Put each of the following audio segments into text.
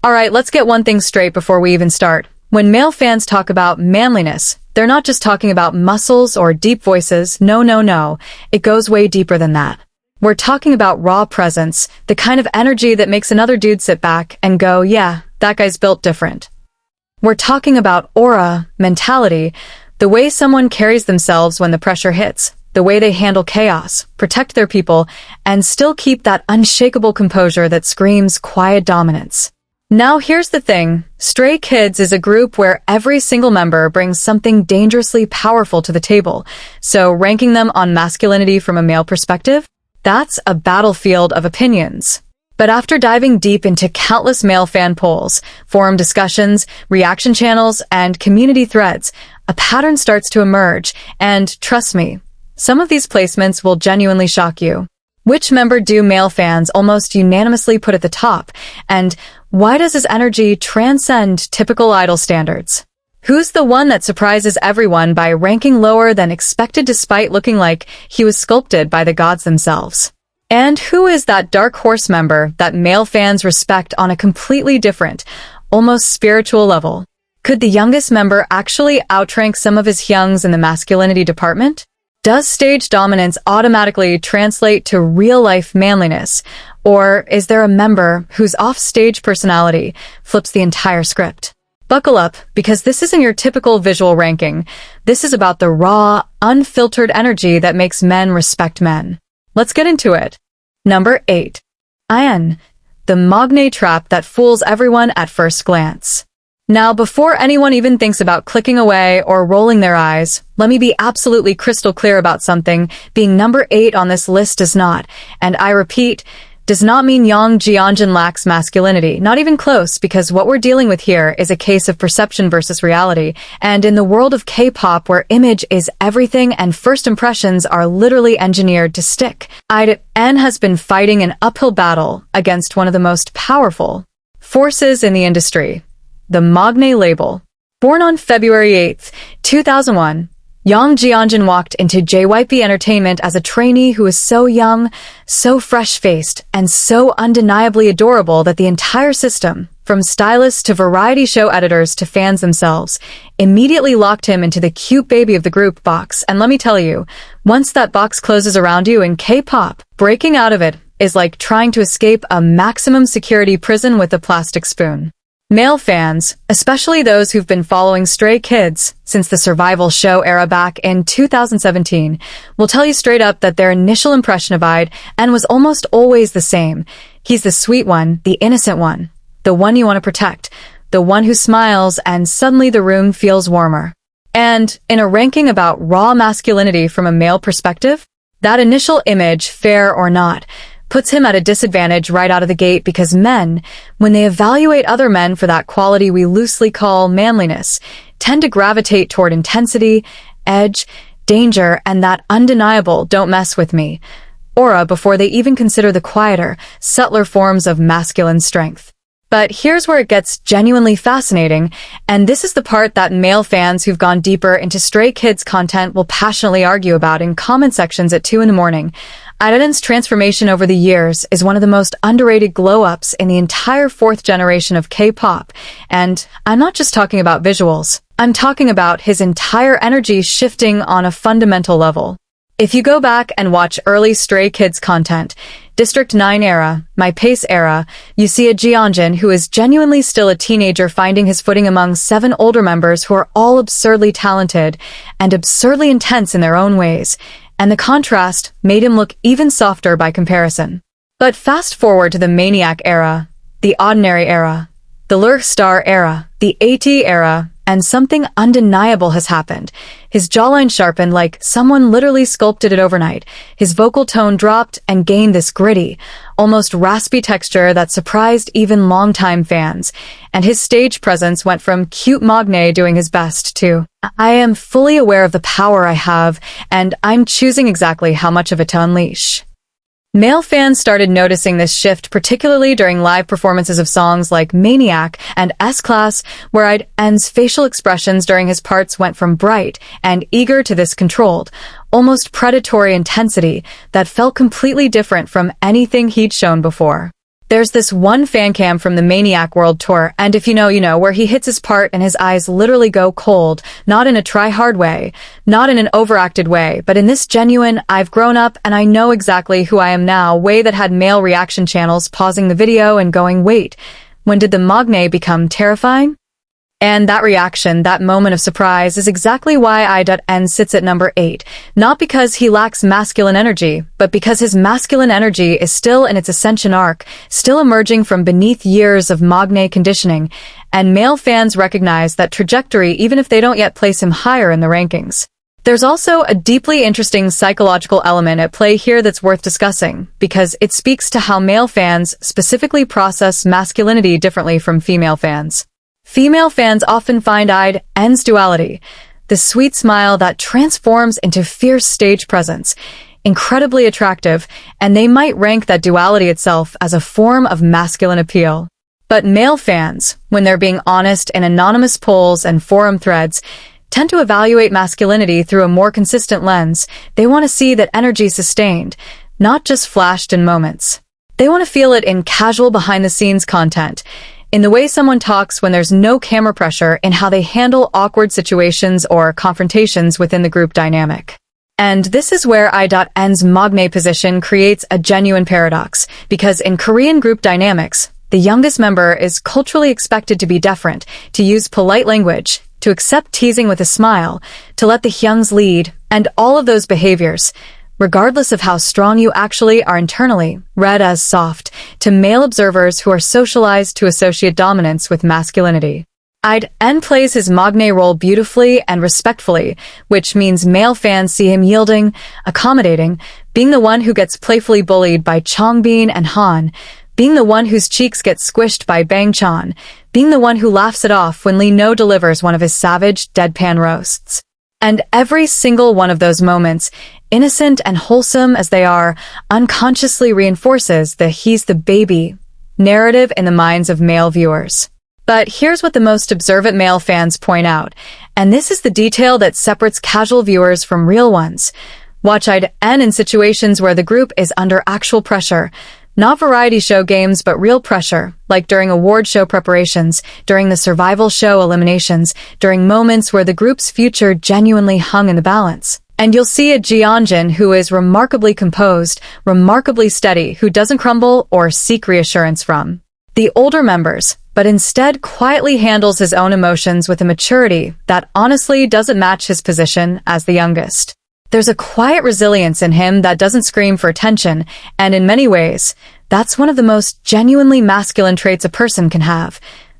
Alright, let's get one thing straight before we even start. When male fans talk about manliness, they're not just talking about muscles or deep voices. No. It goes way deeper than that. We're talking about raw presence, the kind of energy that makes another dude sit back and go, yeah, that guy's built different. We're talking about aura, mentality, the way someone carries themselves when the pressure hits, the way they handle chaos, protect their people, and still keep that unshakable composure that screams quiet dominance. Now here's the thing, Stray Kids is a group where every single member brings something dangerously powerful to the table, so ranking them on masculinity from a male perspective, that's a battlefield of opinions. But after diving deep into countless male fan polls, forum discussions, reaction channels, and community threads, a pattern starts to emerge, and trust me, some of these placements will genuinely shock you. Which member do male fans almost unanimously put at the top, and why does his energy transcend typical idol standards? Who's the one that surprises everyone by ranking lower than expected despite looking like he was sculpted by the gods themselves? And who is that dark horse member that male fans respect on a completely different, almost spiritual level? Could the youngest member actually outrank some of his hyungs in the masculinity department? Does stage dominance automatically translate to real-life manliness? Or is there a member whose off-stage personality flips the entire script? Buckle up, because this isn't your typical visual ranking. This is about the raw, unfiltered energy that makes men respect men. Let's get into it. Number 8. Ian, the Maknae trap that fools everyone at first glance. Now, before anyone even thinks about clicking away or rolling their eyes, let me be absolutely crystal clear about something. Being number 8 on this list does not, and I repeat, does not mean Hyunjin lacks masculinity. Not even close, because what we're dealing with here is a case of perception versus reality, and in the world of K-pop where image is everything and first impressions are literally engineered to stick, IN has been fighting an uphill battle against one of the most powerful forces in the industry. The Maknae label. Born on February 8, 2001, Hyunjin walked into JYP Entertainment as a trainee who was so young, so fresh-faced, and so undeniably adorable that the entire system, from stylists to variety show editors to fans themselves, immediately locked him into the cute baby of the group box. And let me tell you, once that box closes around you in K-pop, breaking out of it is like trying to escape a maximum security prison with a plastic spoon. Male fans, especially those who've been following Stray Kids since the survival show era back in 2017, will tell you straight up that their initial impression of IN was almost always the same. He's the sweet one, the innocent one, the one you want to protect, the one who smiles and suddenly the room feels warmer. And in a ranking about raw masculinity from a male perspective, that initial image, fair or not, puts him at a disadvantage right out of the gate because men, when they evaluate other men for that quality we loosely call manliness, tend to gravitate toward intensity, edge, danger, and that undeniable "don't mess with me" aura before they even consider the quieter, subtler forms of masculine strength. But here's where it gets genuinely fascinating, and this is the part that male fans who've gone deeper into Stray Kids content will passionately argue about in comment sections at 2 in the morning. IN's transformation over the years is one of the most underrated glow-ups in the entire fourth generation of K-pop, and I'm not just talking about visuals. I'm talking about his entire energy shifting on a fundamental level. If you go back and watch early Stray Kids content, District 9 era, My Pace era, you see a Hyunjin who is genuinely still a teenager finding his footing among 7 older members who are all absurdly talented and absurdly intense in their own ways, and the contrast made him look even softer by comparison. But fast forward to the Maniac era, the Ordinary era, the Lurk Star era, the AT era, and something undeniable has happened. His jawline sharpened like someone literally sculpted it overnight. His vocal tone dropped and gained this gritty, almost raspy texture that surprised even longtime fans. And his stage presence went from cute Maknae doing his best to, I am fully aware of the power I have, and I'm choosing exactly how much of it to unleash. Male fans started noticing this shift particularly during live performances of songs like Maniac and S-Class, where IN's facial expressions during his parts went from bright and eager to this controlled, almost predatory intensity that felt completely different from anything he'd shown before. There's this one fan cam from the Maniac World Tour, and if you know, you know, where he hits his part and his eyes literally go cold, not in a try-hard way, not in an overacted way, but in this genuine, I've grown up and I know exactly who I am now way that had male reaction channels pausing the video and going, wait, when did the Maknae become terrifying? And that reaction, that moment of surprise, is exactly why I.N sits at number 8. Not because he lacks masculine energy, but because his masculine energy is still in its ascension arc, still emerging from beneath years of Maknae conditioning, and male fans recognize that trajectory even if they don't yet place him higher in the rankings. There's also a deeply interesting psychological element at play here that's worth discussing, because it speaks to how male fans specifically process masculinity differently from female fans. Female fans often find I.N's duality, the sweet smile that transforms into fierce stage presence, incredibly attractive, and they might rank that duality itself as a form of masculine appeal. But male fans, when they're being honest in anonymous polls and forum threads, tend to evaluate masculinity through a more consistent lens. They want to see that energy sustained, not just flashed in moments. They want to feel it in casual behind-the-scenes content, in the way someone talks when there's no camera pressure, in how they handle awkward situations or confrontations within the group dynamic. And this is where I.N's Maknae position creates a genuine paradox, because in Korean group dynamics, the youngest member is culturally expected to be deferent, to use polite language, to accept teasing with a smile, to let the hyungs lead, and all of those behaviors, regardless of how strong you actually are internally, read as soft to male observers who are socialized to associate dominance with masculinity. I.N plays his Maknae role beautifully and respectfully, which means male fans see him yielding, accommodating, being the one who gets playfully bullied by Changbin and Han, being the one whose cheeks get squished by Bang-chan, being the one who laughs it off when Lee No delivers one of his savage, deadpan roasts. And every single one of those moments, innocent and wholesome as they are, unconsciously reinforces the "he's the baby" narrative in the minds of male viewers. But here's what the most observant male fans point out, and this is the detail that separates casual viewers from real ones. Watch I.N in situations where the group is under actual pressure, not variety show games but real pressure, like during award show preparations, during the survival show eliminations, during moments where the group's future genuinely hung in the balance. And you'll see a Hyunjin who is remarkably composed, remarkably steady, who doesn't crumble or seek reassurance from the older members, but instead quietly handles his own emotions with a maturity that honestly doesn't match his position as the youngest. There's a quiet resilience in him that doesn't scream for attention, and in many ways, that's one of the most genuinely masculine traits a person can have,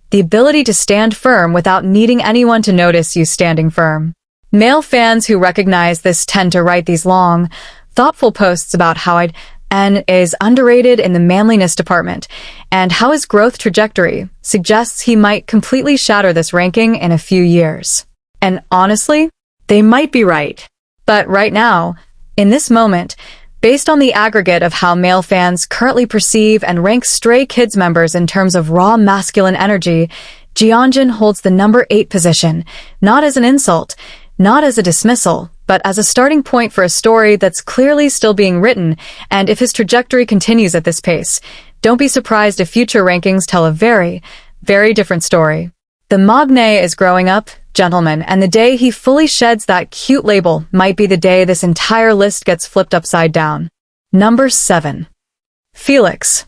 the ability to stand firm without needing anyone to notice you standing firm. Male fans who recognize this tend to write these long, thoughtful posts about how I.N is underrated in the manliness department, and how his growth trajectory suggests he might completely shatter this ranking in a few years. And honestly, they might be right. But right now, in this moment, based on the aggregate of how male fans currently perceive and rank Stray Kids members in terms of raw masculine energy, Hyunjin holds the number 8 position, not as an insult, not as a dismissal, but as a starting point for a story that's clearly still being written, and if his trajectory continues at this pace, don't be surprised if future rankings tell a very, very different story. The Maknae is growing up, gentlemen, and the day he fully sheds that cute label might be the day this entire list gets flipped upside down. Number 7. Felix.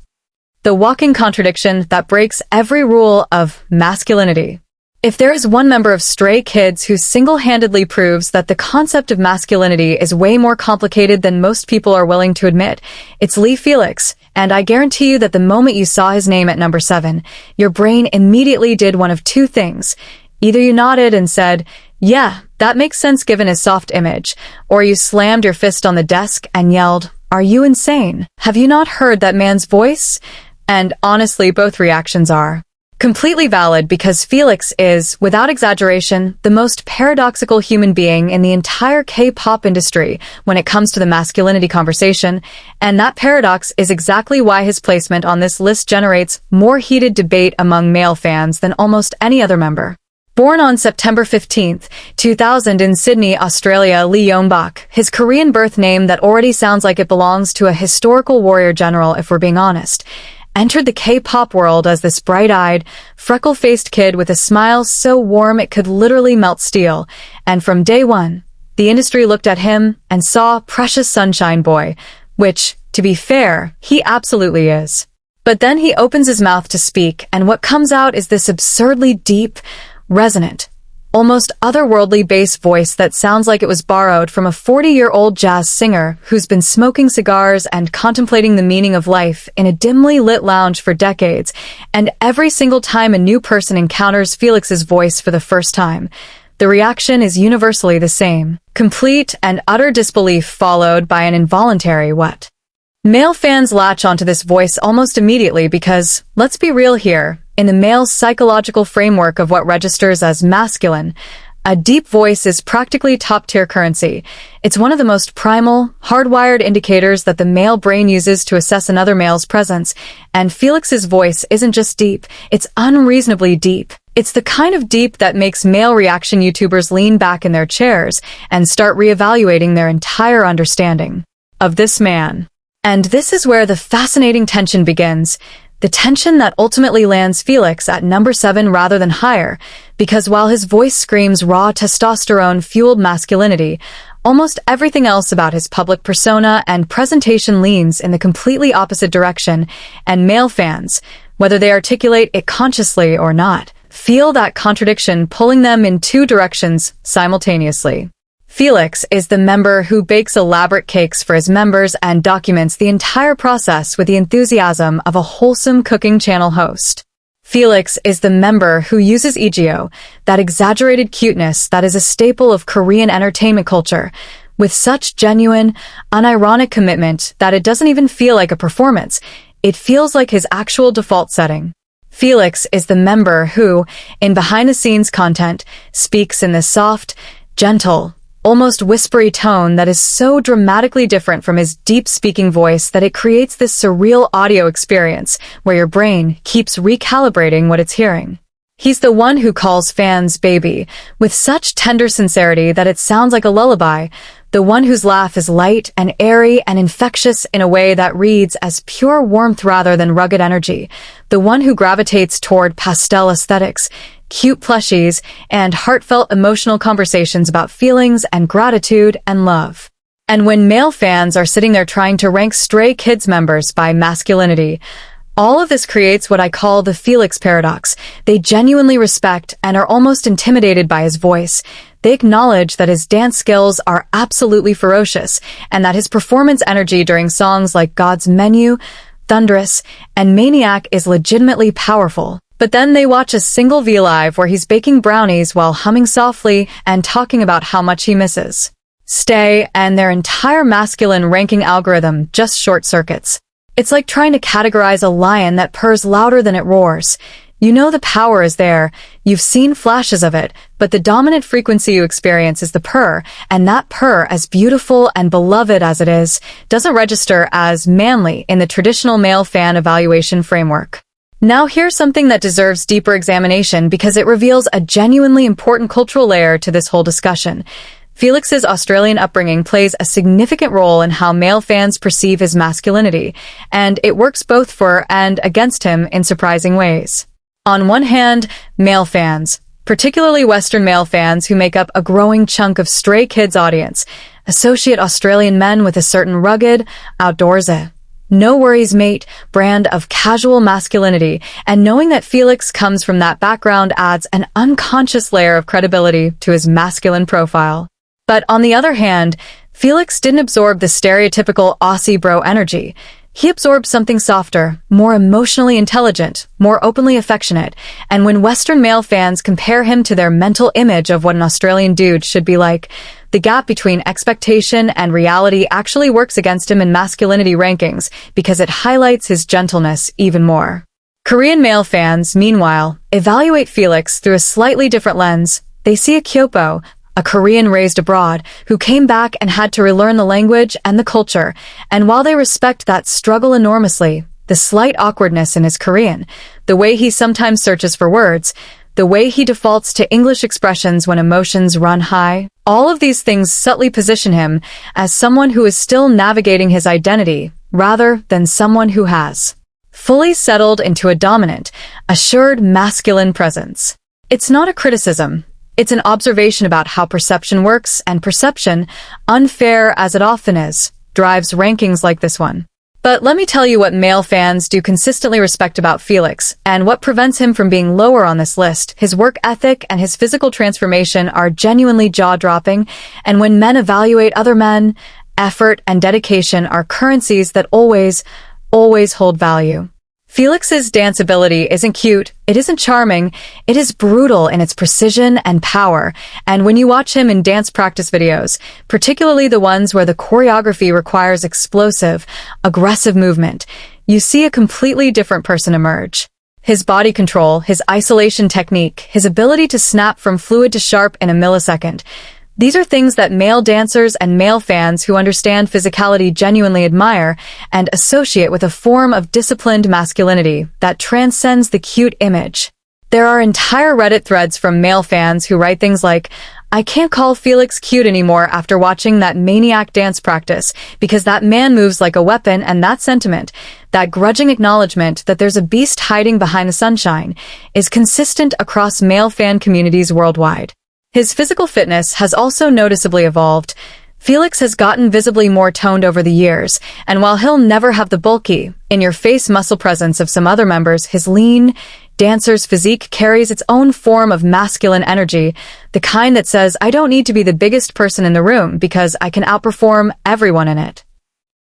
The walking contradiction that breaks every rule of masculinity. If there is one member of Stray Kids who single-handedly proves that the concept of masculinity is way more complicated than most people are willing to admit, it's Felix, and I guarantee you that the moment you saw his name at number 7, your brain immediately did one of two things. Either you nodded and said, yeah, that makes sense given his soft image, or you slammed your fist on the desk and yelled, are you insane? Have you not heard that man's voice? And honestly, both reactions are completely valid, because Felix is, without exaggeration, the most paradoxical human being in the entire K-pop industry when it comes to the masculinity conversation, and that paradox is exactly why his placement on this list generates more heated debate among male fans than almost any other member. Born on September 15, 2000 in Sydney, Australia, Lee Yongbak, his Korean birth name that already sounds like it belongs to a historical warrior general if we're being honest. entered the K-pop world as this bright-eyed, freckle-faced kid with a smile so warm it could literally melt steel, and from day one, the industry looked at him and saw precious sunshine boy, which, to be fair, he absolutely is. But then he opens his mouth to speak, and what comes out is this absurdly deep, resonant, almost otherworldly bass voice that sounds like it was borrowed from a 40-year-old jazz singer who's been smoking cigars and contemplating the meaning of life in a dimly lit lounge for decades, and every single time a new person encounters Felix's voice for the first time, the reaction is universally the same. Complete and utter disbelief followed by an involuntary what? Male fans latch onto this voice almost immediately because, let's be real here, in the male's psychological framework of what registers as masculine, a deep voice is practically top-tier currency. It's one of the most primal, hardwired indicators that the male brain uses to assess another male's presence, and Felix's voice isn't just deep, it's unreasonably deep. It's the kind of deep that makes male reaction YouTubers lean back in their chairs and start reevaluating their entire understanding of this man. And this is where the fascinating tension begins, the tension that ultimately lands Felix at number 7 rather than higher, because while his voice screams raw testosterone-fueled masculinity, almost everything else about his public persona and presentation leans in the completely opposite direction, and male fans, whether they articulate it consciously or not, feel that contradiction pulling them in two directions simultaneously. Felix is the member who bakes elaborate cakes for his members and documents the entire process with the enthusiasm of a wholesome cooking channel host. Felix is the member who uses EGO, that exaggerated cuteness that is a staple of Korean entertainment culture, with such genuine, unironic commitment that it doesn't even feel like a performance. It feels like his actual default setting. Felix is the member who, in behind-the-scenes content, speaks in this soft, gentle, almost whispery tone that is so dramatically different from his deep speaking voice that it creates this surreal audio experience where your brain keeps recalibrating what it's hearing. He's the one who calls fans baby with such tender sincerity that it sounds like a lullaby, the one whose laugh is light and airy and infectious in a way that reads as pure warmth rather than rugged energy, the one who gravitates toward pastel aesthetics, cute plushies, and heartfelt emotional conversations about feelings and gratitude and love. And when male fans are sitting there trying to rank Stray Kids members by masculinity, all of this creates what I call the Felix paradox. They genuinely respect and are almost intimidated by his voice. They acknowledge that his dance skills are absolutely ferocious and that his performance energy during songs like God's Menu, Thunderous, and Maniac is legitimately powerful. But then they watch a single V Live where he's baking brownies while humming softly and talking about how much he misses Stay, and their entire masculine ranking algorithm just short circuits. It's like trying to categorize a lion that purrs louder than it roars. You know the power is there, you've seen flashes of it, but the dominant frequency you experience is the purr, and that purr, as beautiful and beloved as it is, doesn't register as manly in the traditional male fan evaluation framework. Now here's something that deserves deeper examination because it reveals a genuinely important cultural layer to this whole discussion. Felix's Australian upbringing plays a significant role in how male fans perceive his masculinity, and it works both for and against him in surprising ways. On one hand, male fans, particularly Western male fans who make up a growing chunk of Stray Kids' audience, associate Australian men with a certain rugged, outdoorsy, no worries mate brand of casual masculinity, and knowing that Felix comes from that background adds an unconscious layer of credibility to his masculine profile. But on the other hand, Felix didn't absorb the stereotypical Aussie bro energy. He absorbed something softer, more emotionally intelligent, more openly affectionate, and when Western male fans compare him to their mental image of what an Australian dude should be like, the gap between expectation and reality actually works against him in masculinity rankings because it highlights his gentleness even more. Korean male fans, meanwhile, evaluate Felix through a slightly different lens. They see a Kyopo, a Korean raised abroad, who came back and had to relearn the language and the culture, and while they respect that struggle enormously, the slight awkwardness in his Korean, the way he sometimes searches for words, the way he defaults to English expressions when emotions run high, all of these things subtly position him as someone who is still navigating his identity, rather than someone who has fully settled into a dominant, assured masculine presence. It's not a criticism. It's an observation about how perception works, and perception, unfair as it often is, drives rankings like this one. But let me tell you what male fans do consistently respect about Felix, and what prevents him from being lower on this list. His work ethic and his physical transformation are genuinely jaw-dropping, and when men evaluate other men, effort and dedication are currencies that always hold value. Felix's dance ability isn't cute, it isn't charming, it is brutal in its precision and power, and when you watch him in dance practice videos, particularly the ones where the choreography requires explosive, aggressive movement, you see a completely different person emerge. His body control, his isolation technique, his ability to snap from fluid to sharp in a millisecond, these are things that male dancers and male fans who understand physicality genuinely admire and associate with a form of disciplined masculinity that transcends the cute image. There are entire Reddit threads from male fans who write things like, "I can't call Felix cute anymore after watching that maniac dance practice because that man moves like a weapon," and that sentiment, that grudging acknowledgement that there's a beast hiding behind the sunshine, is consistent across male fan communities worldwide. His physical fitness has also noticeably evolved. Felix has gotten visibly more toned over the years, and while he'll never have the bulky, in-your-face muscle presence of some other members, his lean, dancer's physique carries its own form of masculine energy, the kind that says, "I don't need to be the biggest person in the room because I can outperform everyone in it."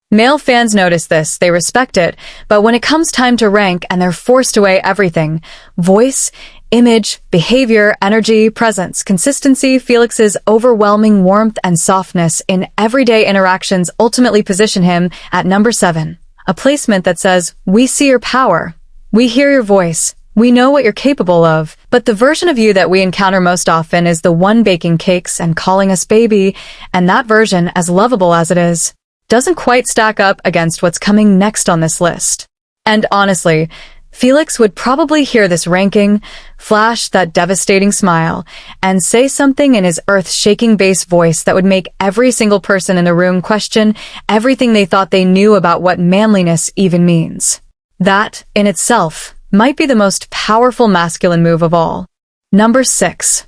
Male fans notice this, they respect it, but when it comes time to rank and they're forced to weigh everything, voice, image, behavior, energy, presence, consistency, Felix's overwhelming warmth and softness in everyday interactions ultimately position him at number 7. A placement that says, "We see your power. We hear your voice. We know what you're capable of." But the version of you that we encounter most often is the one baking cakes and calling us baby, and that version, as lovable as it is, doesn't quite stack up against what's coming next on this list. And honestly, Felix would probably hear this ranking, flash that devastating smile, and say something in his earth-shaking bass voice that would make every single person in the room question everything they thought they knew about what manliness even means. That, in itself, might be the most powerful masculine move of all. Number 6.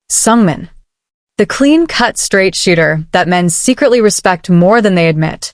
Seungmin. The clean-cut straight shooter that men secretly respect more than they admit.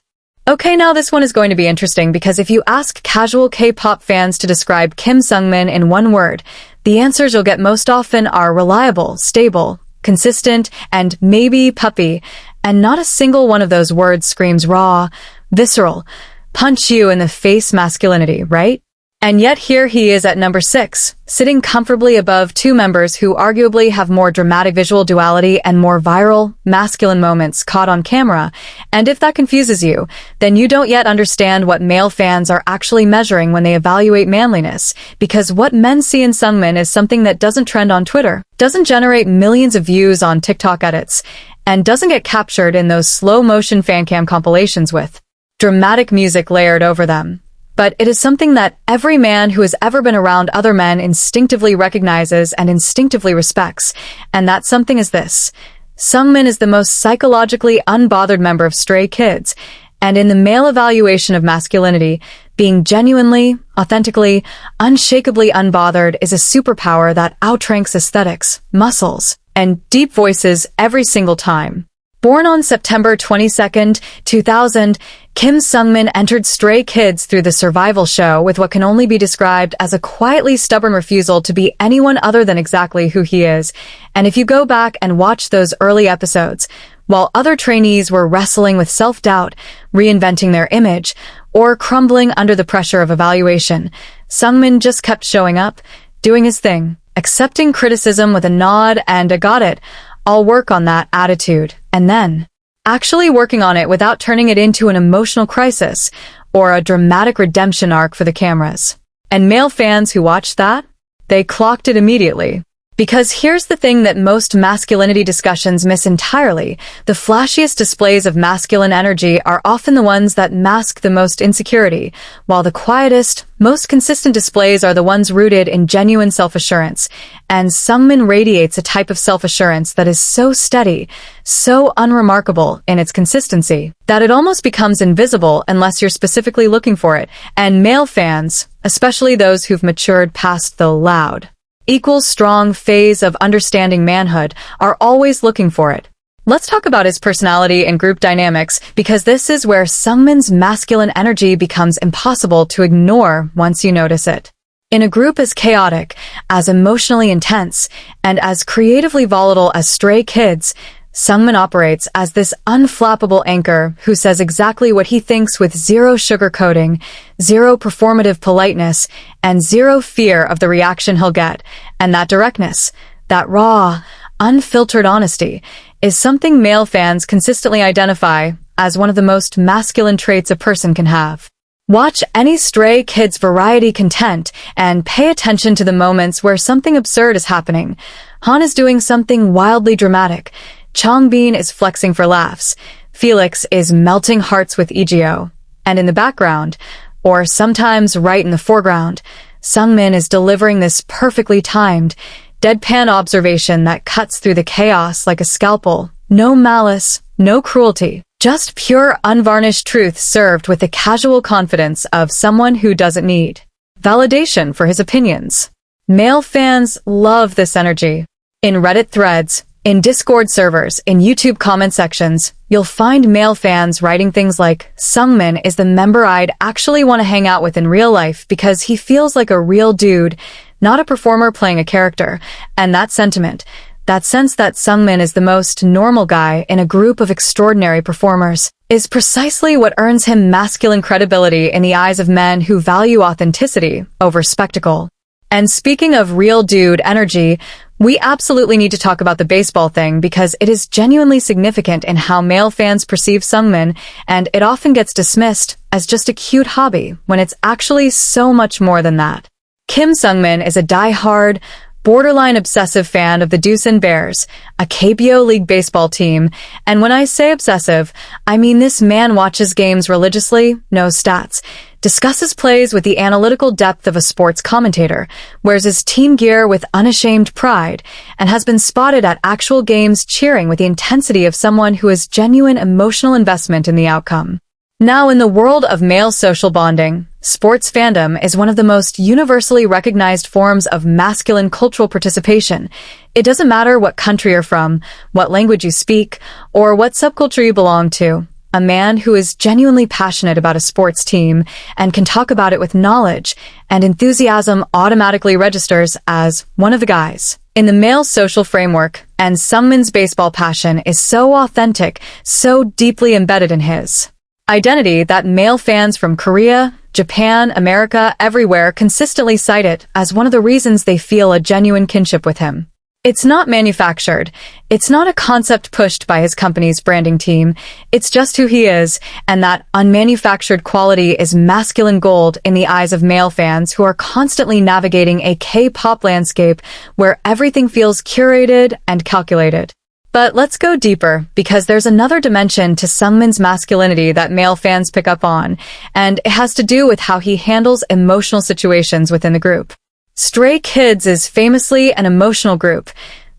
Okay, now this one is going to be interesting because if you ask casual K-pop fans to describe Kim Seungmin in one word, the answers you'll get most often are reliable, stable, consistent, and maybe puppy, and not a single one of those words screams raw, visceral, punch you in the face masculinity, right? And yet here he is at number 6, sitting comfortably above two members who arguably have more dramatic visual duality and more viral, masculine moments caught on camera. And if that confuses you, then you don't yet understand what male fans are actually measuring when they evaluate manliness, because what men see in Seungmin is something that doesn't trend on Twitter, doesn't generate millions of views on TikTok edits, and doesn't get captured in those slow-motion fancam compilations with dramatic music layered over them. But it is something that every man who has ever been around other men instinctively recognizes and instinctively respects, and that something is this. Seungmin is the most psychologically unbothered member of Stray Kids, and in the male evaluation of masculinity, being genuinely, authentically, unshakably unbothered is a superpower that outranks aesthetics, muscles, and deep voices every single time. Born on September 22, 2000, Kim Seungmin entered Stray Kids through the survival show with what can only be described as a quietly stubborn refusal to be anyone other than exactly who he is. And if you go back and watch those early episodes, while other trainees were wrestling with self-doubt, reinventing their image, or crumbling under the pressure of evaluation, Seungmin just kept showing up, doing his thing, accepting criticism with a nod and a "got it, I'll work on that" attitude, and then actually working on it without turning it into an emotional crisis or a dramatic redemption arc for the cameras. And male fans who watched that, they clocked it immediately. Because here's the thing that most masculinity discussions miss entirely. The flashiest displays of masculine energy are often the ones that mask the most insecurity, while the quietest, most consistent displays are the ones rooted in genuine self-assurance. And Seungmin radiates a type of self-assurance that is so steady, so unremarkable in its consistency, that it almost becomes invisible unless you're specifically looking for it. And male fans, especially those who've matured past the loud, equals strong phase of understanding manhood, are always looking for it. Let's talk about his personality and group dynamics, because this is where Seungmin's masculine energy becomes impossible to ignore once you notice it. In a group as chaotic, as emotionally intense, and as creatively volatile as Stray Kids, Seungmin operates as this unflappable anchor who says exactly what he thinks with zero sugarcoating, zero performative politeness, and zero fear of the reaction he'll get. And that directness, that raw, unfiltered honesty, is something male fans consistently identify as one of the most masculine traits a person can have. Watch any Stray Kids variety content and pay attention to the moments where something absurd is happening. Han is doing something wildly dramatic. Changbin is flexing for laughs. Felix is melting hearts with Egyo. And in the background, or sometimes right in the foreground, Seungmin is delivering this perfectly timed, deadpan observation that cuts through the chaos like a scalpel. No malice, no cruelty, just pure unvarnished truth served with the casual confidence of someone who doesn't need validation for his opinions. Male fans love this energy. In Reddit threads, in Discord servers, in YouTube comment sections, you'll find male fans writing things like, "Seungmin is the member I'd actually want to hang out with in real life because he feels like a real dude, not a performer playing a character." And that sentiment, that sense that Seungmin is the most normal guy in a group of extraordinary performers, is precisely what earns him masculine credibility in the eyes of men who value authenticity over spectacle. And speaking of real dude energy, we absolutely need to talk about the baseball thing because it is genuinely significant in how male fans perceive Seungmin, and it often gets dismissed as just a cute hobby when it's actually so much more than that. Kim Seungmin is a die-hard, borderline obsessive fan of the Doosan Bears, a KBO League baseball team, and when I say obsessive, I mean this man watches games religiously, knows stats, discusses plays with the analytical depth of a sports commentator, wears his team gear with unashamed pride, and has been spotted at actual games cheering with the intensity of someone who has genuine emotional investment in the outcome. Now, in the world of male social bonding, sports fandom is one of the most universally recognized forms of masculine cultural participation. It doesn't matter what country you're from, what language you speak, or what subculture you belong to. A man who is genuinely passionate about a sports team and can talk about it with knowledge and enthusiasm automatically registers as one of the guys in the male social framework, and Seungmin's baseball passion is so authentic, so deeply embedded in his identity that male fans from Korea, Japan, America, everywhere consistently cite it as one of the reasons they feel a genuine kinship with him. It's not manufactured. It's not a concept pushed by his company's branding team. It's just who he is, and that unmanufactured quality is masculine gold in the eyes of male fans who are constantly navigating a K-pop landscape where everything feels curated and calculated. But let's go deeper, because there's another dimension to Seungmin's masculinity that male fans pick up on, and it has to do with how he handles emotional situations within the group. Stray Kids is famously an emotional group.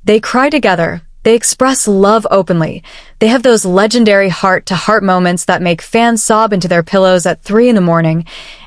They cry together. They express love openly. They have those legendary heart-to-heart moments that make fans sob into their pillows at 3 a.m.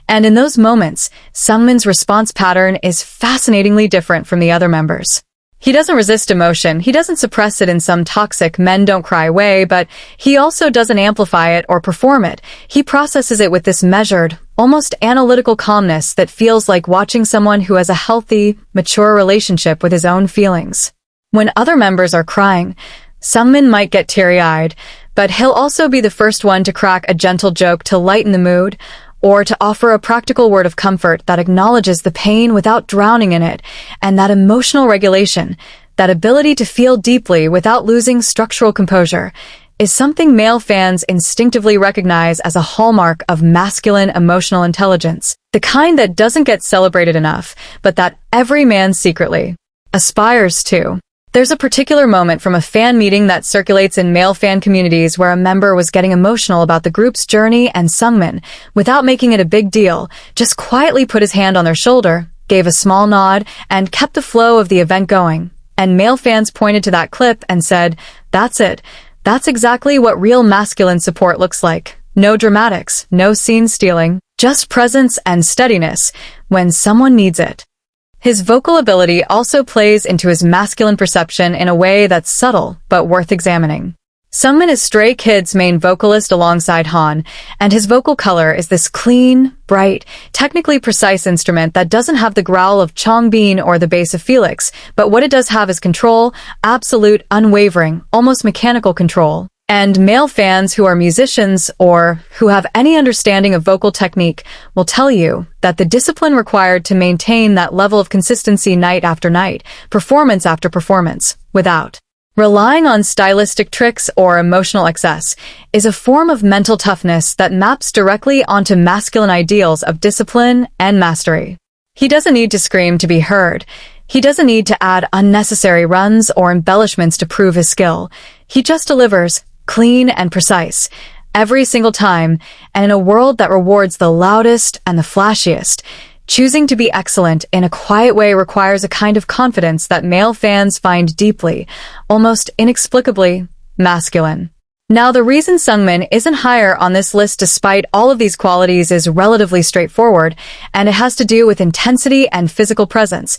And in those moments, Seungmin's response pattern is fascinatingly different from the other members. He doesn't resist emotion, he doesn't suppress it in some toxic men don't cry way, but he also doesn't amplify it or perform it. He processes it with this measured, almost analytical calmness that feels like watching someone who has a healthy, mature relationship with his own feelings. When other members are crying, Seungmin might get teary-eyed, but he'll also be the first one to crack a gentle joke to lighten the mood, or to offer a practical word of comfort that acknowledges the pain without drowning in it, and that emotional regulation, that ability to feel deeply without losing structural composure, is something male fans instinctively recognize as a hallmark of masculine emotional intelligence, the kind that doesn't get celebrated enough, but that every man secretly aspires to. There's a particular moment from a fan meeting that circulates in male fan communities where a member was getting emotional about the group's journey, and Seungmin, without making it a big deal, just quietly put his hand on their shoulder, gave a small nod, and kept the flow of the event going. And male fans pointed to that clip and said, "That's it. That's exactly what real masculine support looks like. No dramatics, no scene stealing, just presence and steadiness when someone needs it." His vocal ability also plays into his masculine perception in a way that's subtle but worth examining. Seungmin is Stray Kids' main vocalist alongside Han, and his vocal color is this clean, bright, technically precise instrument that doesn't have the growl of Changbin or the bass of Felix, but what it does have is control, absolute, unwavering, almost mechanical control. And male fans who are musicians or who have any understanding of vocal technique will tell you that the discipline required to maintain that level of consistency night after night, performance after performance, without relying on stylistic tricks or emotional excess, is a form of mental toughness that maps directly onto masculine ideals of discipline and mastery. He doesn't need to scream to be heard. He doesn't need to add unnecessary runs or embellishments to prove his skill. He just delivers, clean and precise, every single time, and in a world that rewards the loudest and the flashiest, choosing to be excellent in a quiet way requires a kind of confidence that male fans find deeply, almost inexplicably, masculine. Now, the reason Seungmin isn't higher on this list despite all of these qualities is relatively straightforward, and it has to do with intensity and physical presence.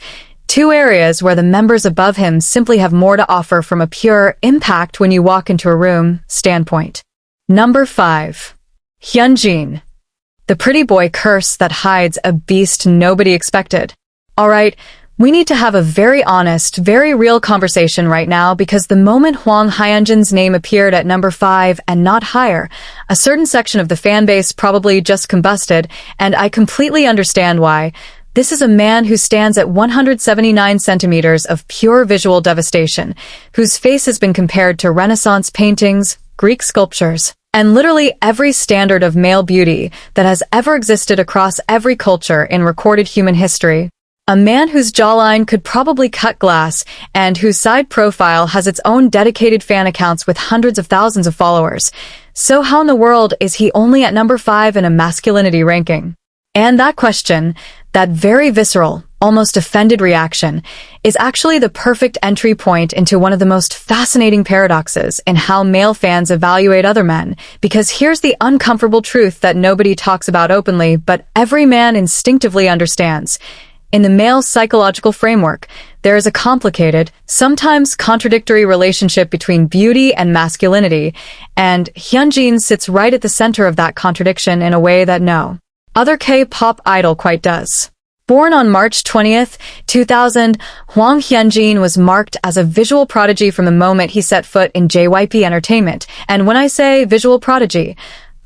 Two areas where the members above him simply have more to offer from a pure impact when you walk into a room standpoint. Number 5. Hyunjin. The pretty boy curse that hides a beast nobody expected. Alright, we need to have a very honest, very real conversation right now because the moment Hyunjin's name appeared at number 5 and not higher, a certain section of the fanbase probably just combusted, and I completely understand why. This is a man who stands at 179 centimeters of pure visual devastation, whose face has been compared to Renaissance paintings, Greek sculptures, and literally every standard of male beauty that has ever existed across every culture in recorded human history. A man whose jawline could probably cut glass and whose side profile has its own dedicated fan accounts with hundreds of thousands of followers. So how in the world is he only at number 5 in a masculinity ranking? And that question, that very visceral, almost offended reaction, is actually the perfect entry point into one of the most fascinating paradoxes in how male fans evaluate other men, because here's the uncomfortable truth that nobody talks about openly, but every man instinctively understands. In the male psychological framework, there is a complicated, sometimes contradictory relationship between beauty and masculinity, and Hyunjin sits right at the center of that contradiction in a way that no other K-pop idol quite does. Born on March 20th, 2000, Hyunjin was marked as a visual prodigy from the moment he set foot in JYP Entertainment. And when I say visual prodigy,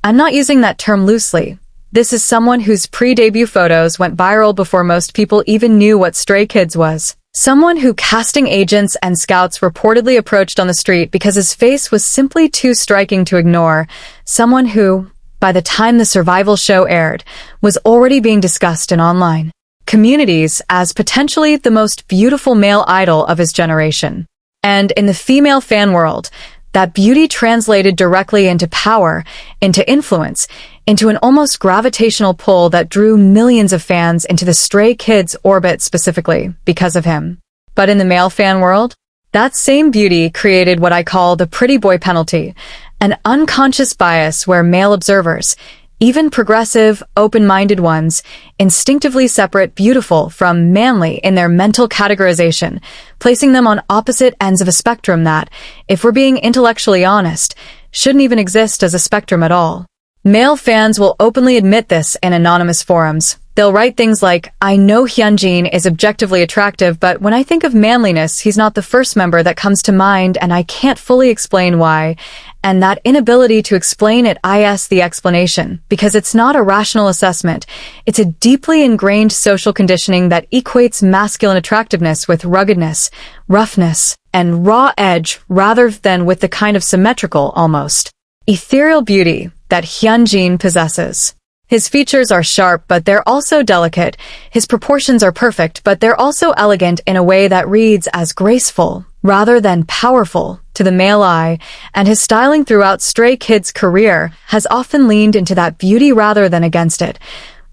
I'm not using that term loosely. This is someone whose pre-debut photos went viral before most people even knew what Stray Kids was. Someone who casting agents and scouts reportedly approached on the street because his face was simply too striking to ignore. Someone who, by the time the survival show aired, was already being discussed in online communities as potentially the most beautiful male idol of his generation. And in the female fan world, that beauty translated directly into power, into influence, into an almost gravitational pull that drew millions of fans into the Stray Kids orbit specifically because of him. But in the male fan world, that same beauty created what I call the pretty boy penalty, an unconscious bias where male observers, even progressive, open-minded ones, instinctively separate beautiful from manly in their mental categorization, placing them on opposite ends of a spectrum that, if we're being intellectually honest, shouldn't even exist as a spectrum at all. Male fans will openly admit this in anonymous forums. They'll write things like, "I know Hyunjin is objectively attractive, but when I think of manliness, he's not the first member that comes to mind, and I can't fully explain why." And that inability to explain it is the explanation, because it's not a rational assessment. It's a deeply ingrained social conditioning that equates masculine attractiveness with ruggedness, roughness, and raw edge rather than with the kind of symmetrical, almost ethereal beauty that Hyunjin possesses. His features are sharp, but they're also delicate. His proportions are perfect, but they're also elegant in a way that reads as graceful, rather than powerful, to the male eye, and his styling throughout Stray Kids' career has often leaned into that beauty rather than against it.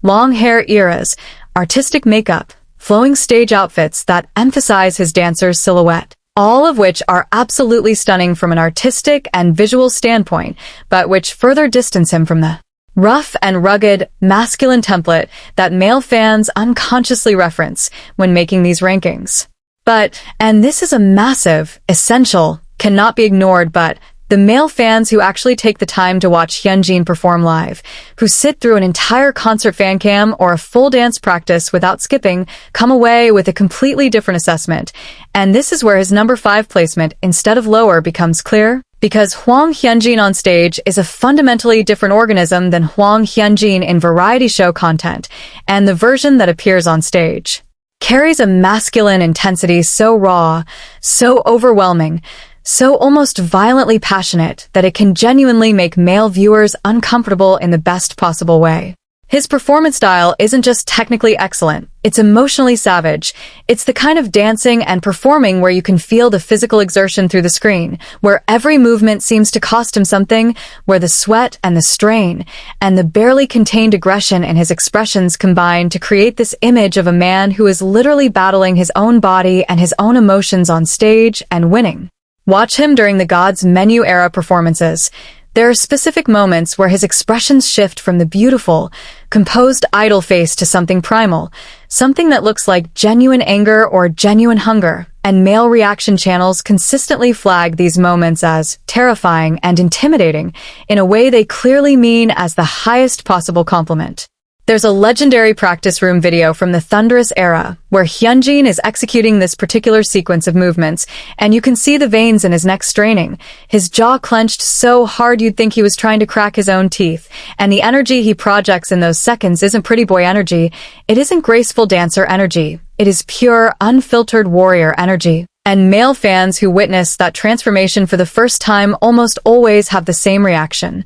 Long hair eras, artistic makeup, flowing stage outfits that emphasize his dancer's silhouette. All of which are absolutely stunning from an artistic and visual standpoint, but which further distance him from the rough and rugged, masculine template that male fans unconsciously reference when making these rankings. But, and this is a massive, essential, cannot be ignored, but the male fans who actually take the time to watch Hyunjin perform live, who sit through an entire concert fan cam or a full dance practice without skipping, come away with a completely different assessment. And this is where his number 5 placement instead of lower becomes clear. Because Hwang Hyunjin on stage is a fundamentally different organism than Hwang Hyunjin in variety show content, and the version that appears on stage carries a masculine intensity so raw, so overwhelming, so almost violently passionate that it can genuinely make male viewers uncomfortable in the best possible way. His performance style isn't just technically excellent, it's emotionally savage. It's the kind of dancing and performing where you can feel the physical exertion through the screen, where every movement seems to cost him something, where the sweat and the strain, and the barely contained aggression in his expressions combine to create this image of a man who is literally battling his own body and his own emotions on stage and winning. Watch him during the God's Menu era performances. There are specific moments where his expressions shift from the beautiful, composed idol face to something primal, something that looks like genuine anger or genuine hunger, and male reaction channels consistently flag these moments as terrifying and intimidating in a way they clearly mean as the highest possible compliment. There's a legendary practice room video from the Thunderous era where Hyunjin is executing this particular sequence of movements, and you can see the veins in his neck straining, his jaw clenched so hard you'd think he was trying to crack his own teeth, and the energy he projects in those seconds isn't pretty boy energy, it isn't graceful dancer energy, it is pure, unfiltered warrior energy. And male fans who witness that transformation for the first time almost always have the same reaction.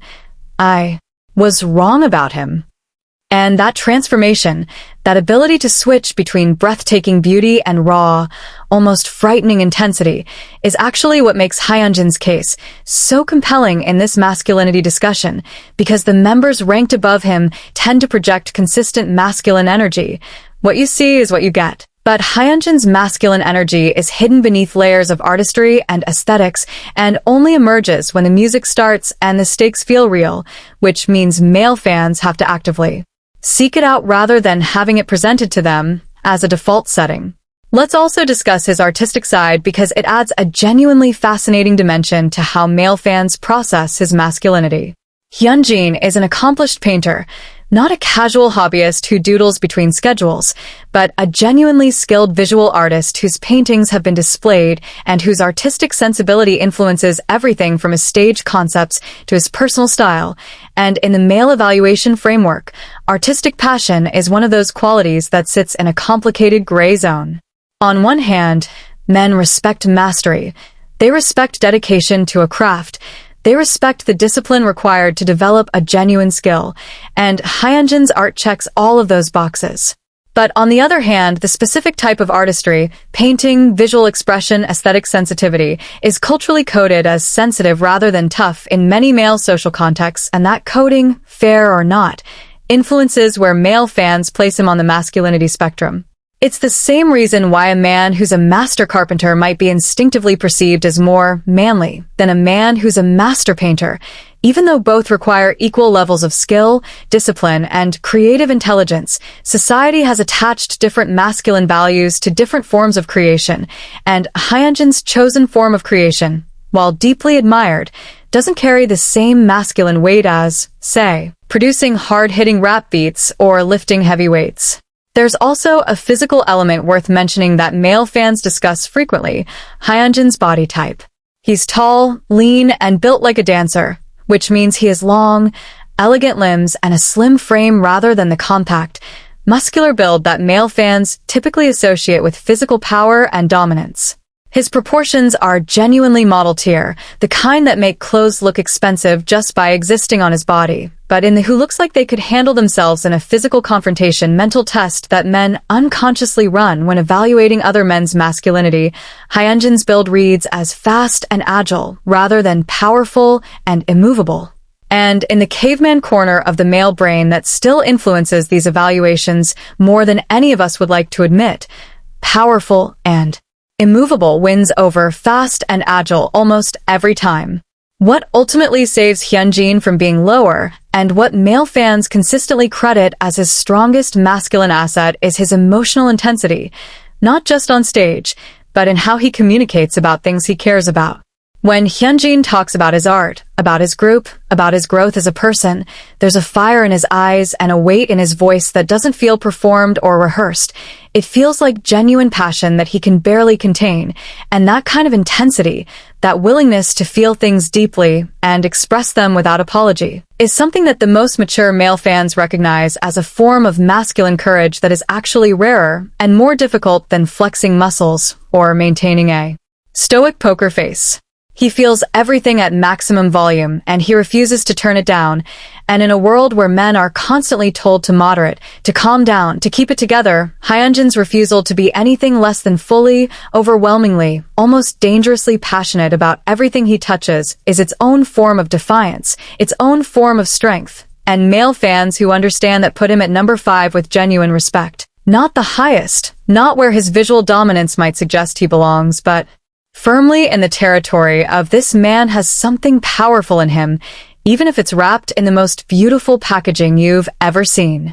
I was wrong about him. And that transformation, that ability to switch between breathtaking beauty and raw, almost frightening intensity, is actually what makes Hyunjin's case so compelling in this masculinity discussion, because the members ranked above him tend to project consistent masculine energy. What you see is what you get. But Hyunjin's masculine energy is hidden beneath layers of artistry and aesthetics and only emerges when the music starts and the stakes feel real, which means male fans have to actively seek it out rather than having it presented to them as a default setting. Let's also discuss his artistic side because it adds a genuinely fascinating dimension to how male fans process his masculinity. Hyunjin is an accomplished painter, not a casual hobbyist who doodles between schedules, but a genuinely skilled visual artist whose paintings have been displayed and whose artistic sensibility influences everything from his stage concepts to his personal style. And in the male evaluation framework, artistic passion is one of those qualities that sits in a complicated gray zone. On one hand, men respect mastery. They respect dedication to a craft. They respect the discipline required to develop a genuine skill, and Hyunjin's art checks all of those boxes. But on the other hand, the specific type of artistry, painting, visual expression, aesthetic sensitivity, is culturally coded as sensitive rather than tough in many male social contexts, and that coding, fair or not, influences where male fans place him on the masculinity spectrum. It's the same reason why a man who's a master carpenter might be instinctively perceived as more manly than a man who's a master painter, even though both require equal levels of skill, discipline, and creative intelligence. Society has attached different masculine values to different forms of creation, and Hyunjin's chosen form of creation, while deeply admired, doesn't carry the same masculine weight as, say, producing hard-hitting rap beats or lifting heavy weights. There's also a physical element worth mentioning that male fans discuss frequently, Hyunjin's body type. He's tall, lean, and built like a dancer, which means he has long, elegant limbs and a slim frame rather than the compact, muscular build that male fans typically associate with physical power and dominance. His proportions are genuinely model tier, the kind that make clothes look expensive just by existing on his body, but in the who looks like they could handle themselves in a physical confrontation mental test that men unconsciously run when evaluating other men's masculinity. Hyunjin's build reads as fast and agile rather than powerful and immovable. And in the caveman corner of the male brain that still influences these evaluations more than any of us would like to admit, powerful and immovable wins over fast and agile almost every time. What ultimately saves Hyunjin from being lower, and what male fans consistently credit as his strongest masculine asset, is his emotional intensity, not just on stage, but in how he communicates about things he cares about. When Hyunjin talks about his art, about his group, about his growth as a person, there's a fire in his eyes and a weight in his voice that doesn't feel performed or rehearsed. It feels like genuine passion that he can barely contain, and that kind of intensity, that willingness to feel things deeply and express them without apology, is something that the most mature male fans recognize as a form of masculine courage that is actually rarer and more difficult than flexing muscles or maintaining a stoic poker face. He feels everything at maximum volume, and he refuses to turn it down. And in a world where men are constantly told to moderate, to calm down, to keep it together, Hyunjin's refusal to be anything less than fully, overwhelmingly, almost dangerously passionate about everything he touches is its own form of defiance, its own form of strength. And male fans who understand that put him at number 5 with genuine respect. Not the highest, not where his visual dominance might suggest he belongs, but firmly in the territory of this man has something powerful in him, even if it's wrapped in the most beautiful packaging you've ever seen.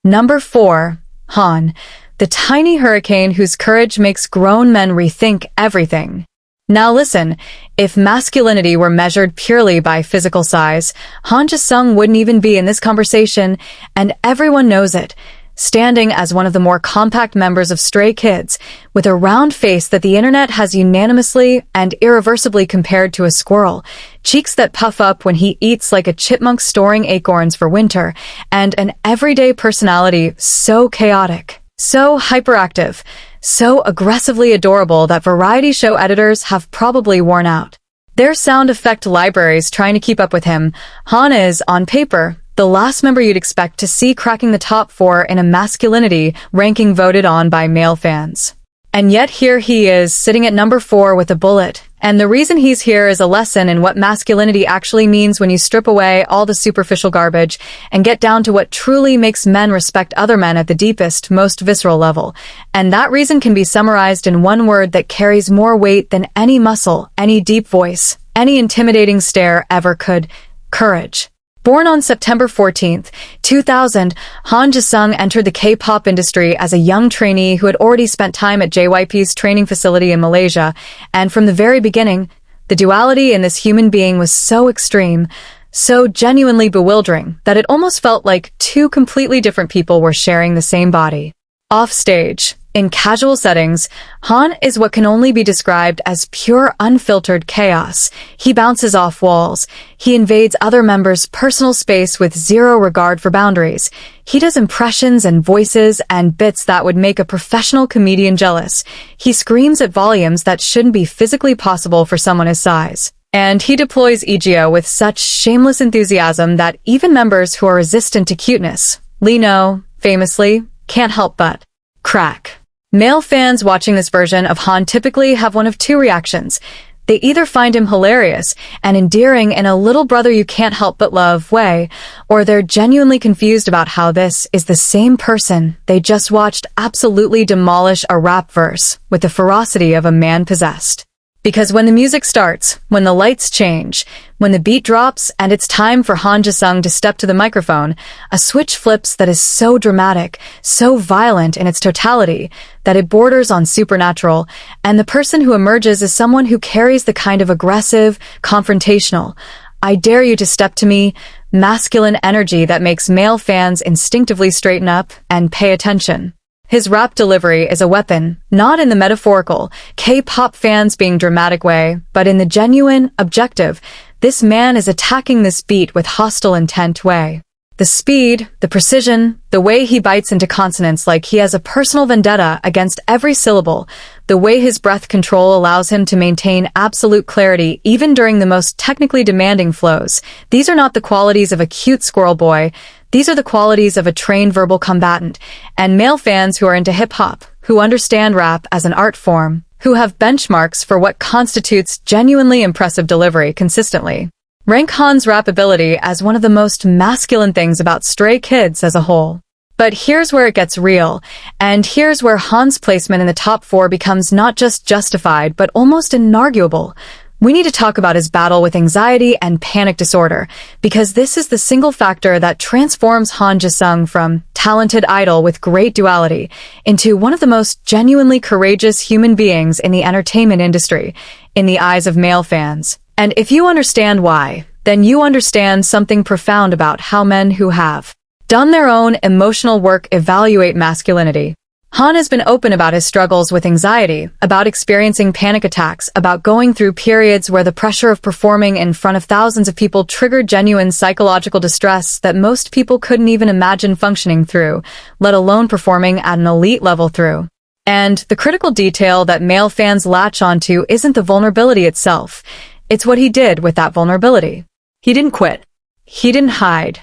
Number 4. Han, the tiny hurricane whose courage makes grown men rethink everything. Now listen, if masculinity were measured purely by physical size, Han Jae-sung wouldn't even be in this conversation, and everyone knows it. Standing as one of the more compact members of Stray Kids, with a round face that the internet has unanimously and irreversibly compared to a squirrel, cheeks that puff up when he eats like a chipmunk storing acorns for winter, and an everyday personality so chaotic, so hyperactive, so aggressively adorable that variety show editors have probably worn out their sound effect libraries trying to keep up with him. Han is, on paper, the last member you'd expect to see cracking the top 4 in a masculinity ranking voted on by male fans. And yet here he is, sitting at number 4 with a bullet. And the reason he's here is a lesson in what masculinity actually means when you strip away all the superficial garbage and get down to what truly makes men respect other men at the deepest, most visceral level. And that reason can be summarized in one word that carries more weight than any muscle, any deep voice, any intimidating stare ever could: courage. Born on September 14, 2000, Han Jae-sung entered the K-pop industry as a young trainee who had already spent time at JYP's training facility in Malaysia, and from the very beginning, the duality in this human being was so extreme, so genuinely bewildering, that it almost felt like two completely different people were sharing the same body. Off stage, in casual settings, Han is what can only be described as pure unfiltered chaos. He bounces off walls. He invades other members' personal space with zero regard for boundaries. He does impressions and voices and bits that would make a professional comedian jealous. He screams at volumes that shouldn't be physically possible for someone his size. And he deploys EGO with such shameless enthusiasm that even members who are resistant to cuteness, Lino, famously, can't help but crack. Male fans watching this version of Han typically have one of two reactions. They either find him hilarious and endearing in a little brother you can't help but love way, or they're genuinely confused about how this is the same person they just watched absolutely demolish a rap verse with the ferocity of a man possessed. Because when the music starts, when the lights change, when the beat drops and it's time for Han Jae-sung to step to the microphone, a switch flips that is so dramatic, so violent in its totality, that it borders on supernatural, and the person who emerges is someone who carries the kind of aggressive, confrontational, I dare you to step to me, masculine energy that makes male fans instinctively straighten up and pay attention. His rap delivery is a weapon, not in the metaphorical, K-pop fans being dramatic way, but in the genuine, objective, this man is attacking this beat with hostile intent way. The speed, the precision, the way he bites into consonants like he has a personal vendetta against every syllable, the way his breath control allows him to maintain absolute clarity even during the most technically demanding flows. These are not the qualities of a cute squirrel boy. These are the qualities of a trained verbal combatant. And male fans who are into hip-hop, who understand rap as an art form, who have benchmarks for what constitutes genuinely impressive delivery consistently, rank Han's rap ability as one of the most masculine things about Stray Kids as a whole. But here's where it gets real, and here's where Han's placement in the top 4 becomes not just justified, but almost inarguable. We need to talk about his battle with anxiety and panic disorder, because this is the single factor that transforms Han Ji-sung from talented idol with great duality into one of the most genuinely courageous human beings in the entertainment industry, in the eyes of male fans. And if you understand why, then you understand something profound about how men who have done their own emotional work evaluate masculinity. Han has been open about his struggles with anxiety, about experiencing panic attacks, about going through periods where the pressure of performing in front of thousands of people triggered genuine psychological distress that most people couldn't even imagine functioning through, let alone performing at an elite level through. And the critical detail that male fans latch onto isn't the vulnerability itself. It's what he did with that vulnerability. He didn't quit. He didn't hide.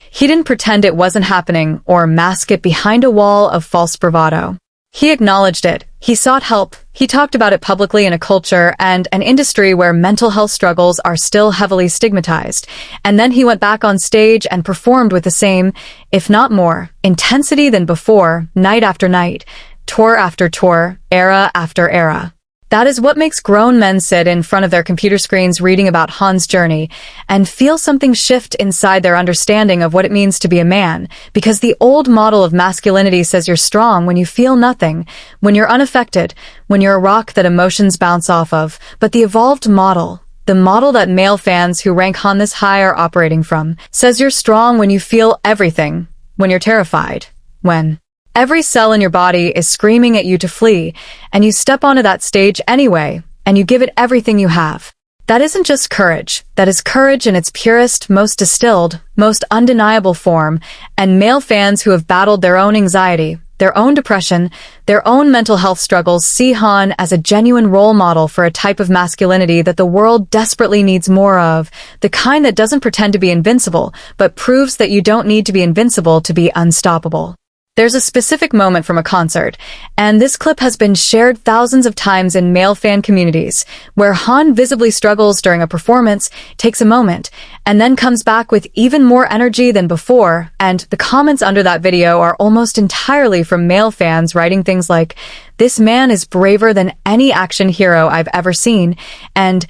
He didn't pretend it wasn't happening or mask it behind a wall of false bravado. He acknowledged it. He sought help. He talked about it publicly in a culture and an industry where mental health struggles are still heavily stigmatized. And then he went back on stage and performed with the same, if not more, intensity than before, night after night, tour after tour, era after era. That is what makes grown men sit in front of their computer screens reading about Han's journey and feel something shift inside their understanding of what it means to be a man, because the old model of masculinity says you're strong when you feel nothing, when you're unaffected, when you're a rock that emotions bounce off of. But the evolved model, the model that male fans who rank Han this high are operating from, says you're strong when you feel everything, when you're terrified, when every cell in your body is screaming at you to flee, and you step onto that stage anyway, and you give it everything you have. That isn't just courage. That is courage in its purest, most distilled, most undeniable form, and male fans who have battled their own anxiety, their own depression, their own mental health struggles see Han as a genuine role model for a type of masculinity that the world desperately needs more of, the kind that doesn't pretend to be invincible, but proves that you don't need to be invincible to be unstoppable. There's a specific moment from a concert, and this clip has been shared thousands of times in male fan communities, where Han visibly struggles during a performance, takes a moment, and then comes back with even more energy than before, and the comments under that video are almost entirely from male fans writing things like, "This man is braver than any action hero I've ever seen," and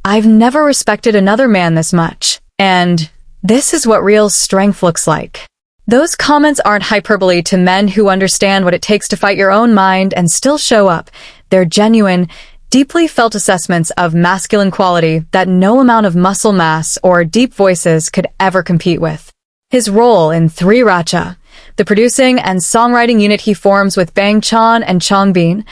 "I've never respected another man this much," and "This is what real strength looks like." Those comments aren't hyperbole to men who understand what it takes to fight your own mind and still show up. They're genuine, deeply felt assessments of masculine quality that no amount of muscle mass or deep voices could ever compete with. His role in 3 Racha, the producing and songwriting unit he forms with Bang Chan and Changbin,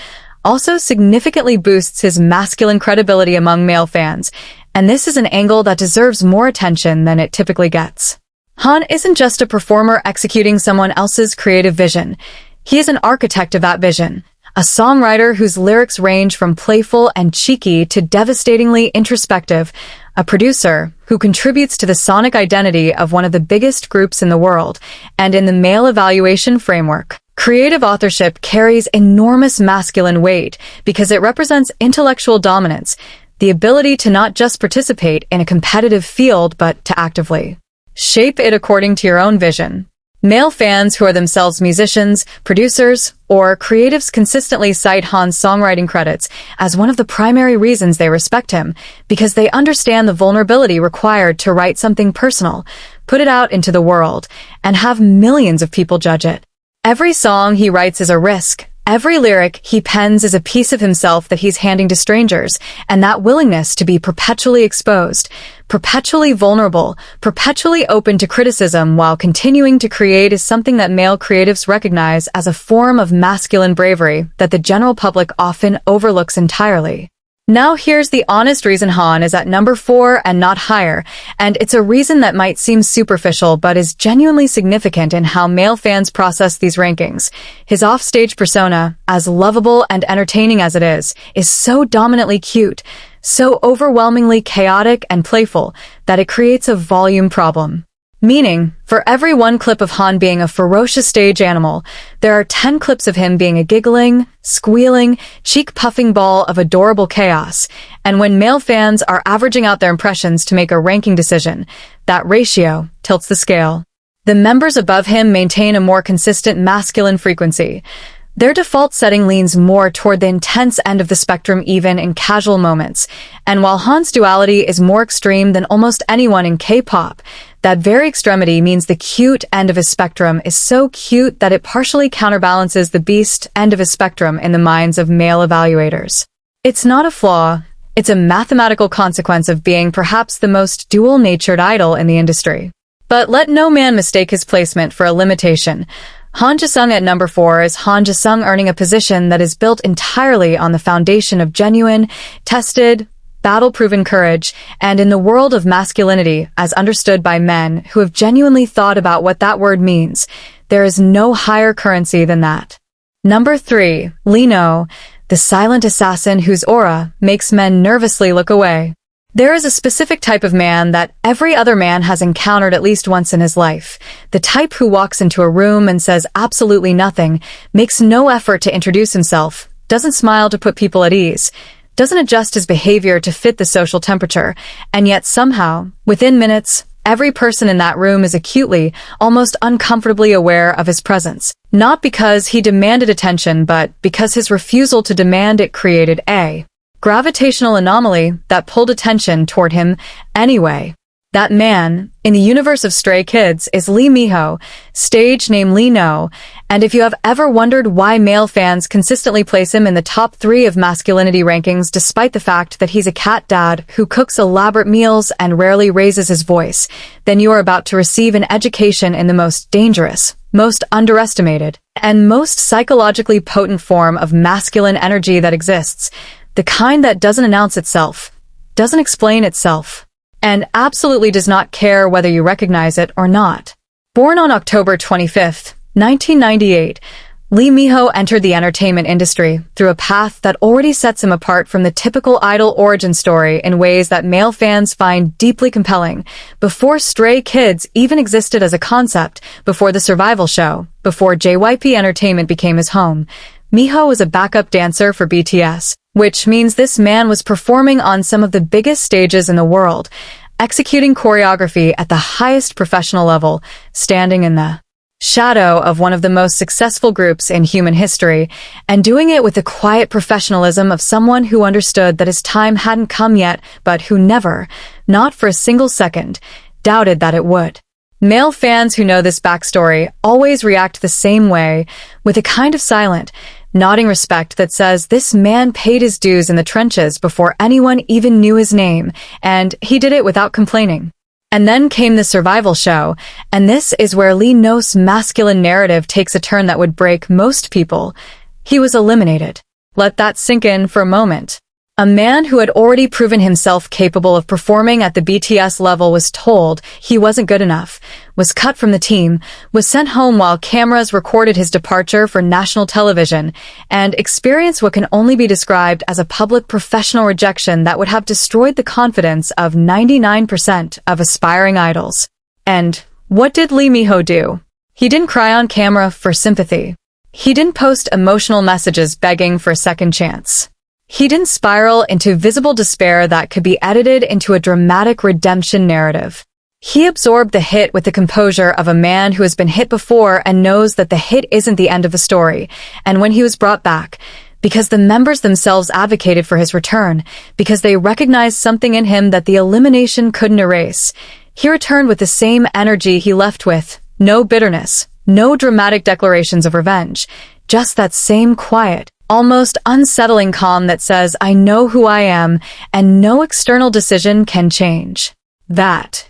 also significantly boosts his masculine credibility among male fans, and this is an angle that deserves more attention than it typically gets. Han isn't just a performer executing someone else's creative vision. He is an architect of that vision, a songwriter whose lyrics range from playful and cheeky to devastatingly introspective, a producer who contributes to the sonic identity of one of the biggest groups in the world, and in the male evaluation framework. Creative authorship carries enormous masculine weight because it represents intellectual dominance, the ability to not just participate in a competitive field but to actively shape it according to your own vision. Male fans who are themselves musicians, producers, or creatives consistently cite Han's songwriting credits as one of the primary reasons they respect him, because they understand the vulnerability required to write something personal, put it out into the world, and have millions of people judge it. Every song he writes is a risk. Every lyric he pens is a piece of himself that he's handing to strangers, and that willingness to be perpetually exposed, perpetually vulnerable, perpetually open to criticism while continuing to create is something that male creatives recognize as a form of masculine bravery that the general public often overlooks entirely. Now here's the honest reason Han is at number 4 and not higher, and it's a reason that might seem superficial but is genuinely significant in how male fans process these rankings. His offstage persona, as lovable and entertaining as it is so dominantly cute, so overwhelmingly chaotic and playful that it creates a volume problem. Meaning, for every one clip of Han being a ferocious stage animal, there are 10 clips of him being a giggling, squealing, cheek-puffing ball of adorable chaos. And when male fans are averaging out their impressions to make a ranking decision, that ratio tilts the scale. The members above him maintain a more consistent masculine frequency. Their default setting leans more toward the intense end of the spectrum even in casual moments. And while Han's duality is more extreme than almost anyone in K-pop, that very extremity means the cute end of his spectrum is so cute that it partially counterbalances the beast end of his spectrum in the minds of male evaluators. It's not a flaw, it's a mathematical consequence of being perhaps the most dual-natured idol in the industry. But let no man mistake his placement for a limitation. Han Jae-sung at number 4 is Han Jae-sung earning a position that is built entirely on the foundation of genuine, tested, battle-proven courage, and in the world of masculinity, as understood by men who have genuinely thought about what that word means, there is no higher currency than that. Number 3, Lee No, the silent assassin whose aura makes men nervously look away. There is a specific type of man that every other man has encountered at least once in his life. The type who walks into a room and says absolutely nothing, makes no effort to introduce himself, doesn't smile to put people at ease, doesn't adjust his behavior to fit the social temperature, and yet somehow, within minutes, every person in that room is acutely, almost uncomfortably aware of his presence. Not because he demanded attention, but because his refusal to demand it created a gravitational anomaly that pulled attention toward him anyway. That man, in the universe of Stray Kids, is Lee Miho, stage name Lee No, and if you have ever wondered why male fans consistently place him in the top 3 of masculinity rankings despite the fact that he's a cat dad who cooks elaborate meals and rarely raises his voice, then you are about to receive an education in the most dangerous, most underestimated, and most psychologically potent form of masculine energy that exists, the kind that doesn't announce itself, doesn't explain itself, and absolutely does not care whether you recognize it or not. Born on October 25, 1998, Lee Miho entered the entertainment industry through a path that already sets him apart from the typical idol origin story in ways that male fans find deeply compelling. Before Stray Kids even existed as a concept, before the survival show, before JYP Entertainment became his home, Miho was a backup dancer for BTS, which means this man was performing on some of the biggest stages in the world, executing choreography at the highest professional level, standing in the shadow of one of the most successful groups in human history, and doing it with the quiet professionalism of someone who understood that his time hadn't come yet, but who never, not for a single second, doubted that it would. Male fans who know this backstory always react the same way, with a kind of silent, nodding respect that says this man paid his dues in the trenches before anyone even knew his name, and he did it without complaining. And then came the survival show, and this is where Lee No's masculine narrative takes a turn that would break most people. He was eliminated. Let that sink in for a moment. A man who had already proven himself capable of performing at the BTS level was told he wasn't good enough, was cut from the team, was sent home while cameras recorded his departure for national television, and experienced what can only be described as a public professional rejection that would have destroyed the confidence of 99% of aspiring idols. And what did Lee Miho do? He didn't cry on camera for sympathy. He didn't post emotional messages begging for a second chance. He didn't spiral into visible despair that could be edited into a dramatic redemption narrative. He absorbed the hit with the composure of a man who has been hit before and knows that the hit isn't the end of the story. And when he was brought back, because the members themselves advocated for his return, because they recognized something in him that the elimination couldn't erase, he returned with the same energy he left with. No bitterness, no dramatic declarations of revenge, just that same quiet, almost unsettling calm that says, I know who I am, and no external decision can change. That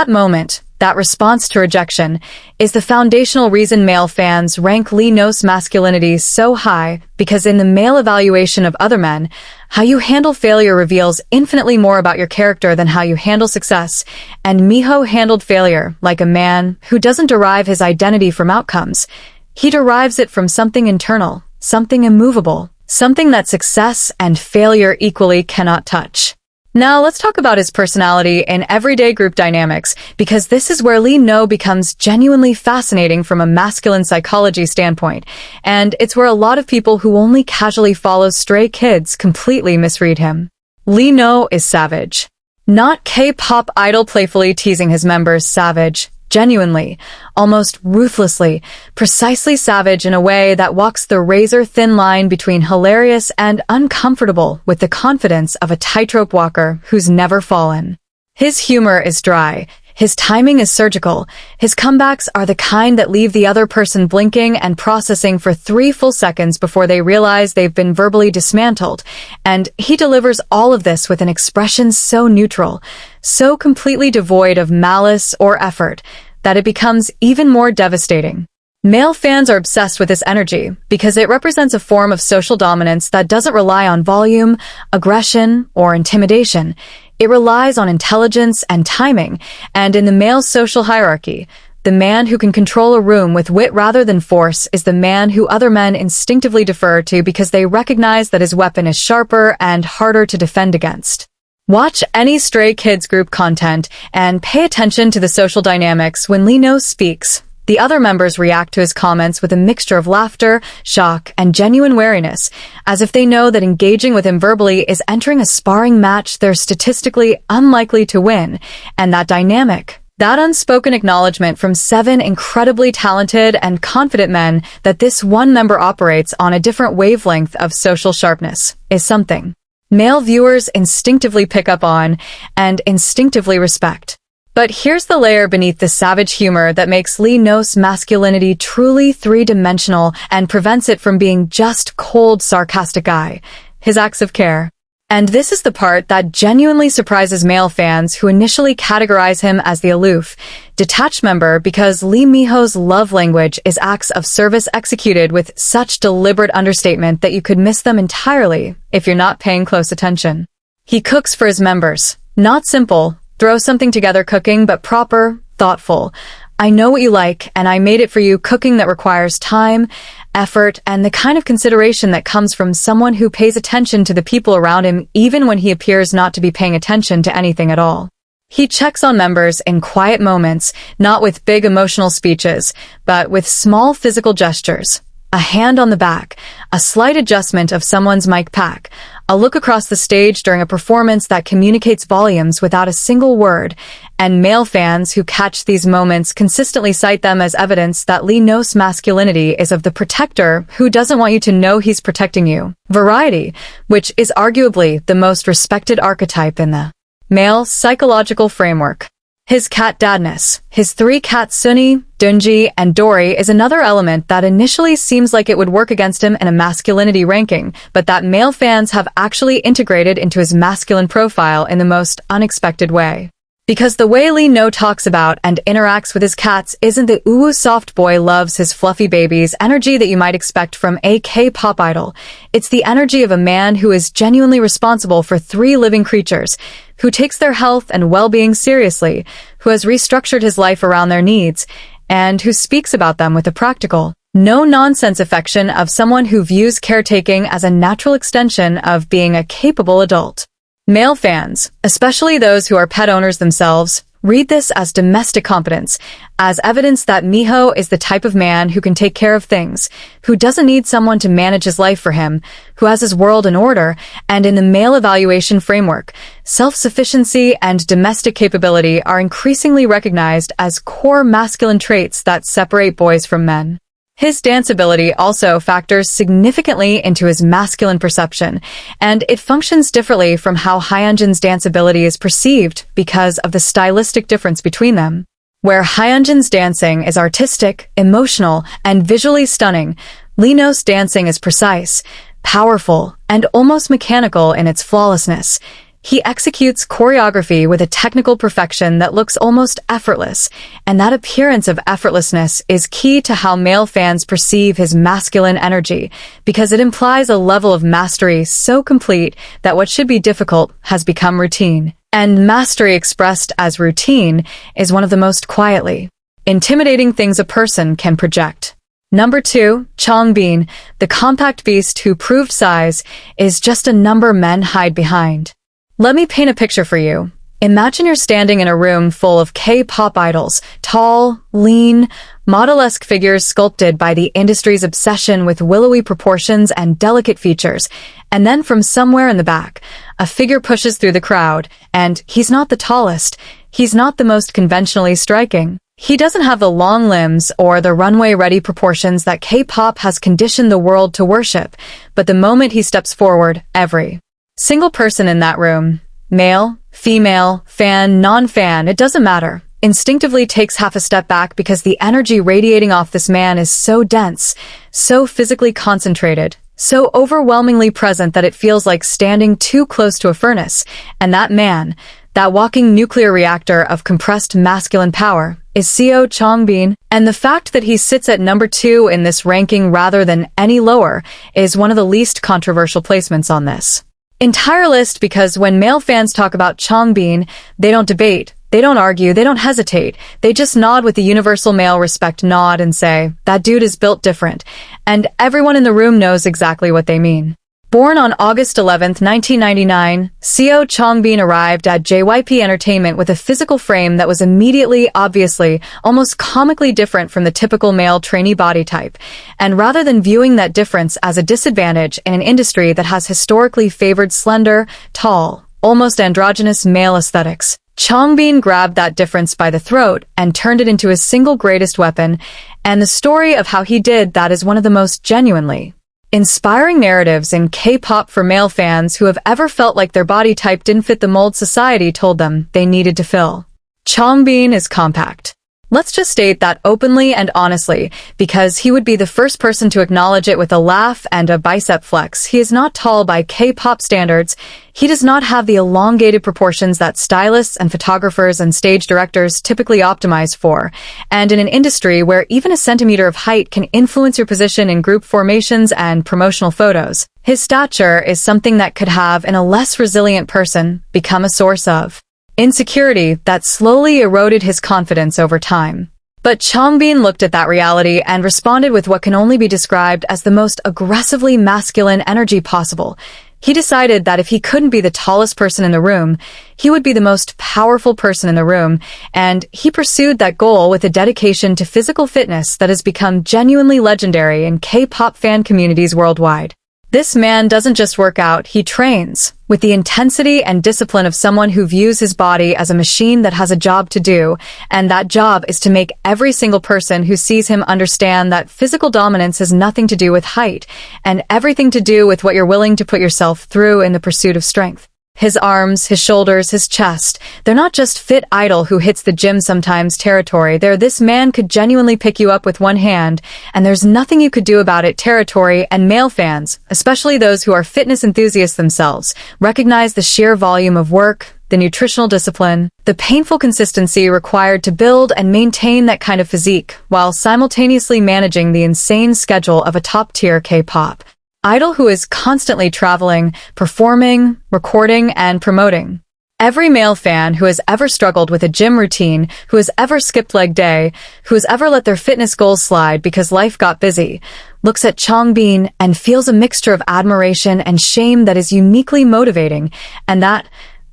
moment, that response to rejection, is the foundational reason male fans rank Lee No's masculinity so high, because in the male evaluation of other men, how you handle failure reveals infinitely more about your character than how you handle success, and Miho handled failure like a man who doesn't derive his identity from outcomes. He derives it from something internal, something immovable, something that success and failure equally cannot touch. Now let's talk about his personality in everyday group dynamics, because this is where Lee No becomes genuinely fascinating from a masculine psychology standpoint, and it's where a lot of people who only casually follow Stray Kids completely misread him. Lee No is savage. Not K-pop idol playfully teasing his members savage. Genuinely, almost ruthlessly, precisely savage in a way that walks the razor-thin line between hilarious and uncomfortable with the confidence of a tightrope walker who's never fallen. His humor is dry. His timing is surgical. His comebacks are the kind that leave the other person blinking and processing for 3 full seconds before they realize they've been verbally dismantled. And he delivers all of this with an expression so neutral, so completely devoid of malice or effort, that it becomes even more devastating. Male fans are obsessed with this energy because it represents a form of social dominance that doesn't rely on volume, aggression, or intimidation. It relies on intelligence and timing, and in the male social hierarchy, the man who can control a room with wit rather than force is the man who other men instinctively defer to because they recognize that his weapon is sharper and harder to defend against. Watch any Stray Kids group content and pay attention to the social dynamics when Lee No speaks. The other members react to his comments with a mixture of laughter, shock, and genuine wariness, as if they know that engaging with him verbally is entering a sparring match they're statistically unlikely to win, and that dynamic, that unspoken acknowledgement from 7 incredibly talented and confident men that this one member operates on a different wavelength of social sharpness, is something male viewers instinctively pick up on and instinctively respect. But here's the layer beneath the savage humor that makes Lee No's masculinity truly three-dimensional and prevents it from being just cold, sarcastic guy: his acts of care. And this is the part that genuinely surprises male fans who initially categorize him as the aloof, detached member, because Lee Miho's love language is acts of service executed with such deliberate understatement that you could miss them entirely if you're not paying close attention. He cooks for his members. Not simple, throw something together cooking, but proper, thoughtful. I know what you like, and I made it for you cooking that requires time, effort, and the kind of consideration that comes from someone who pays attention to the people around him even when he appears not to be paying attention to anything at all. He checks on members in quiet moments, not with big emotional speeches, but with small physical gestures. A hand on the back, a slight adjustment of someone's mic pack, a look across the stage during a performance that communicates volumes without a single word, and male fans who catch these moments consistently cite them as evidence that Lee No's masculinity is of the protector who doesn't want you to know he's protecting you. Variety, which is arguably the most respected archetype in the male psychological framework. His cat dadness, his 3 cats Sunny, Dunji, and Dory, is another element that initially seems like it would work against him in a masculinity ranking, but that male fans have actually integrated into his masculine profile in the most unexpected way. Because the way Lee No talks about and interacts with his cats isn't the ooh soft boy loves his fluffy babies energy that you might expect from a K-pop idol. It's the energy of a man who is genuinely responsible for 3 living creatures, who takes their health and well-being seriously, who has restructured his life around their needs, and who speaks about them with a practical, no-nonsense affection of someone who views caretaking as a natural extension of being a capable adult. Male fans, especially those who are pet owners themselves, read this as domestic competence, as evidence that Miho is the type of man who can take care of things, who doesn't need someone to manage his life for him, who has his world in order, and in the male evaluation framework, self-sufficiency and domestic capability are increasingly recognized as core masculine traits that separate boys from men. His dance ability also factors significantly into his masculine perception, and it functions differently from how Hyunjin's dance ability is perceived because of the stylistic difference between them. Where Hyunjin's dancing is artistic, emotional, and visually stunning, Lee No's dancing is precise, powerful, and almost mechanical in its flawlessness. He executes choreography with a technical perfection that looks almost effortless, and that appearance of effortlessness is key to how male fans perceive his masculine energy, because it implies a level of mastery so complete that what should be difficult has become routine. And mastery expressed as routine is one of the most quietly intimidating things a person can project. Number 2, Changbin, the compact beast who proved size is just a number men hide behind. Let me paint a picture for you. Imagine you're standing in a room full of K-pop idols, tall, lean, model-esque figures sculpted by the industry's obsession with willowy proportions and delicate features. And then from somewhere in the back, a figure pushes through the crowd, and he's not the tallest, he's not the most conventionally striking. He doesn't have the long limbs or the runway-ready proportions that K-pop has conditioned the world to worship, but the moment he steps forward, every single person in that room, male, female, fan, non-fan, it doesn't matter, instinctively takes half a step back because the energy radiating off this man is so dense, so physically concentrated, so overwhelmingly present that it feels like standing too close to a furnace. And that man, that walking nuclear reactor of compressed masculine power, is Changbin, and the fact that he sits at number 2 in this ranking rather than any lower is one of the least controversial placements on this entire list, because when male fans talk about Changbin, they don't debate, they don't argue, they don't hesitate, they just nod with the universal male respect nod and say, that dude is built different, and everyone in the room knows exactly what they mean. Born on August 11, 1999, Changbin arrived at JYP Entertainment with a physical frame that was immediately, obviously, almost comically different from the typical male trainee body type. And rather than viewing that difference as a disadvantage in an industry that has historically favored slender, tall, almost androgynous male aesthetics, Changbin grabbed that difference by the throat and turned it into his single greatest weapon, and the story of how he did that is one of the most genuinely inspiring narratives in K-pop for male fans who have ever felt like their body type didn't fit the mold society told them they needed to fill. Changbin is compact. Let's just state that openly and honestly, because he would be the first person to acknowledge it with a laugh and a bicep flex. He is not tall by K-pop standards. He does not have the elongated proportions that stylists and photographers and stage directors typically optimize for. And in an industry where even a centimeter of height can influence your position in group formations and promotional photos, his stature is something that could have, in a less resilient person, become a source of insecurity that slowly eroded his confidence over time. But Changbin looked at that reality and responded with what can only be described as the most aggressively masculine energy possible. He decided that if he couldn't be the tallest person in the room, he would be the most powerful person in the room, and he pursued that goal with a dedication to physical fitness that has become genuinely legendary in K-pop fan communities worldwide. This man doesn't just work out, he trains, with the intensity and discipline of someone who views his body as a machine that has a job to do, and that job is to make every single person who sees him understand that physical dominance has nothing to do with height, and everything to do with what you're willing to put yourself through in the pursuit of strength. His arms, his shoulders, his chest, they're not just fit idol who hits the gym sometimes territory, they're this man could genuinely pick you up with one hand, and there's nothing you could do about it territory, and male fans, especially those who are fitness enthusiasts themselves, recognize the sheer volume of work, the nutritional discipline, the painful consistency required to build and maintain that kind of physique, while simultaneously managing the insane schedule of a top-tier K-pop idol who is constantly traveling, performing, recording, and promoting. Every male fan who has ever struggled with a gym routine, who has ever skipped leg day, who has ever let their fitness goals slide because life got busy, looks at Changbin and feels a mixture of admiration and shame that is uniquely motivating, and that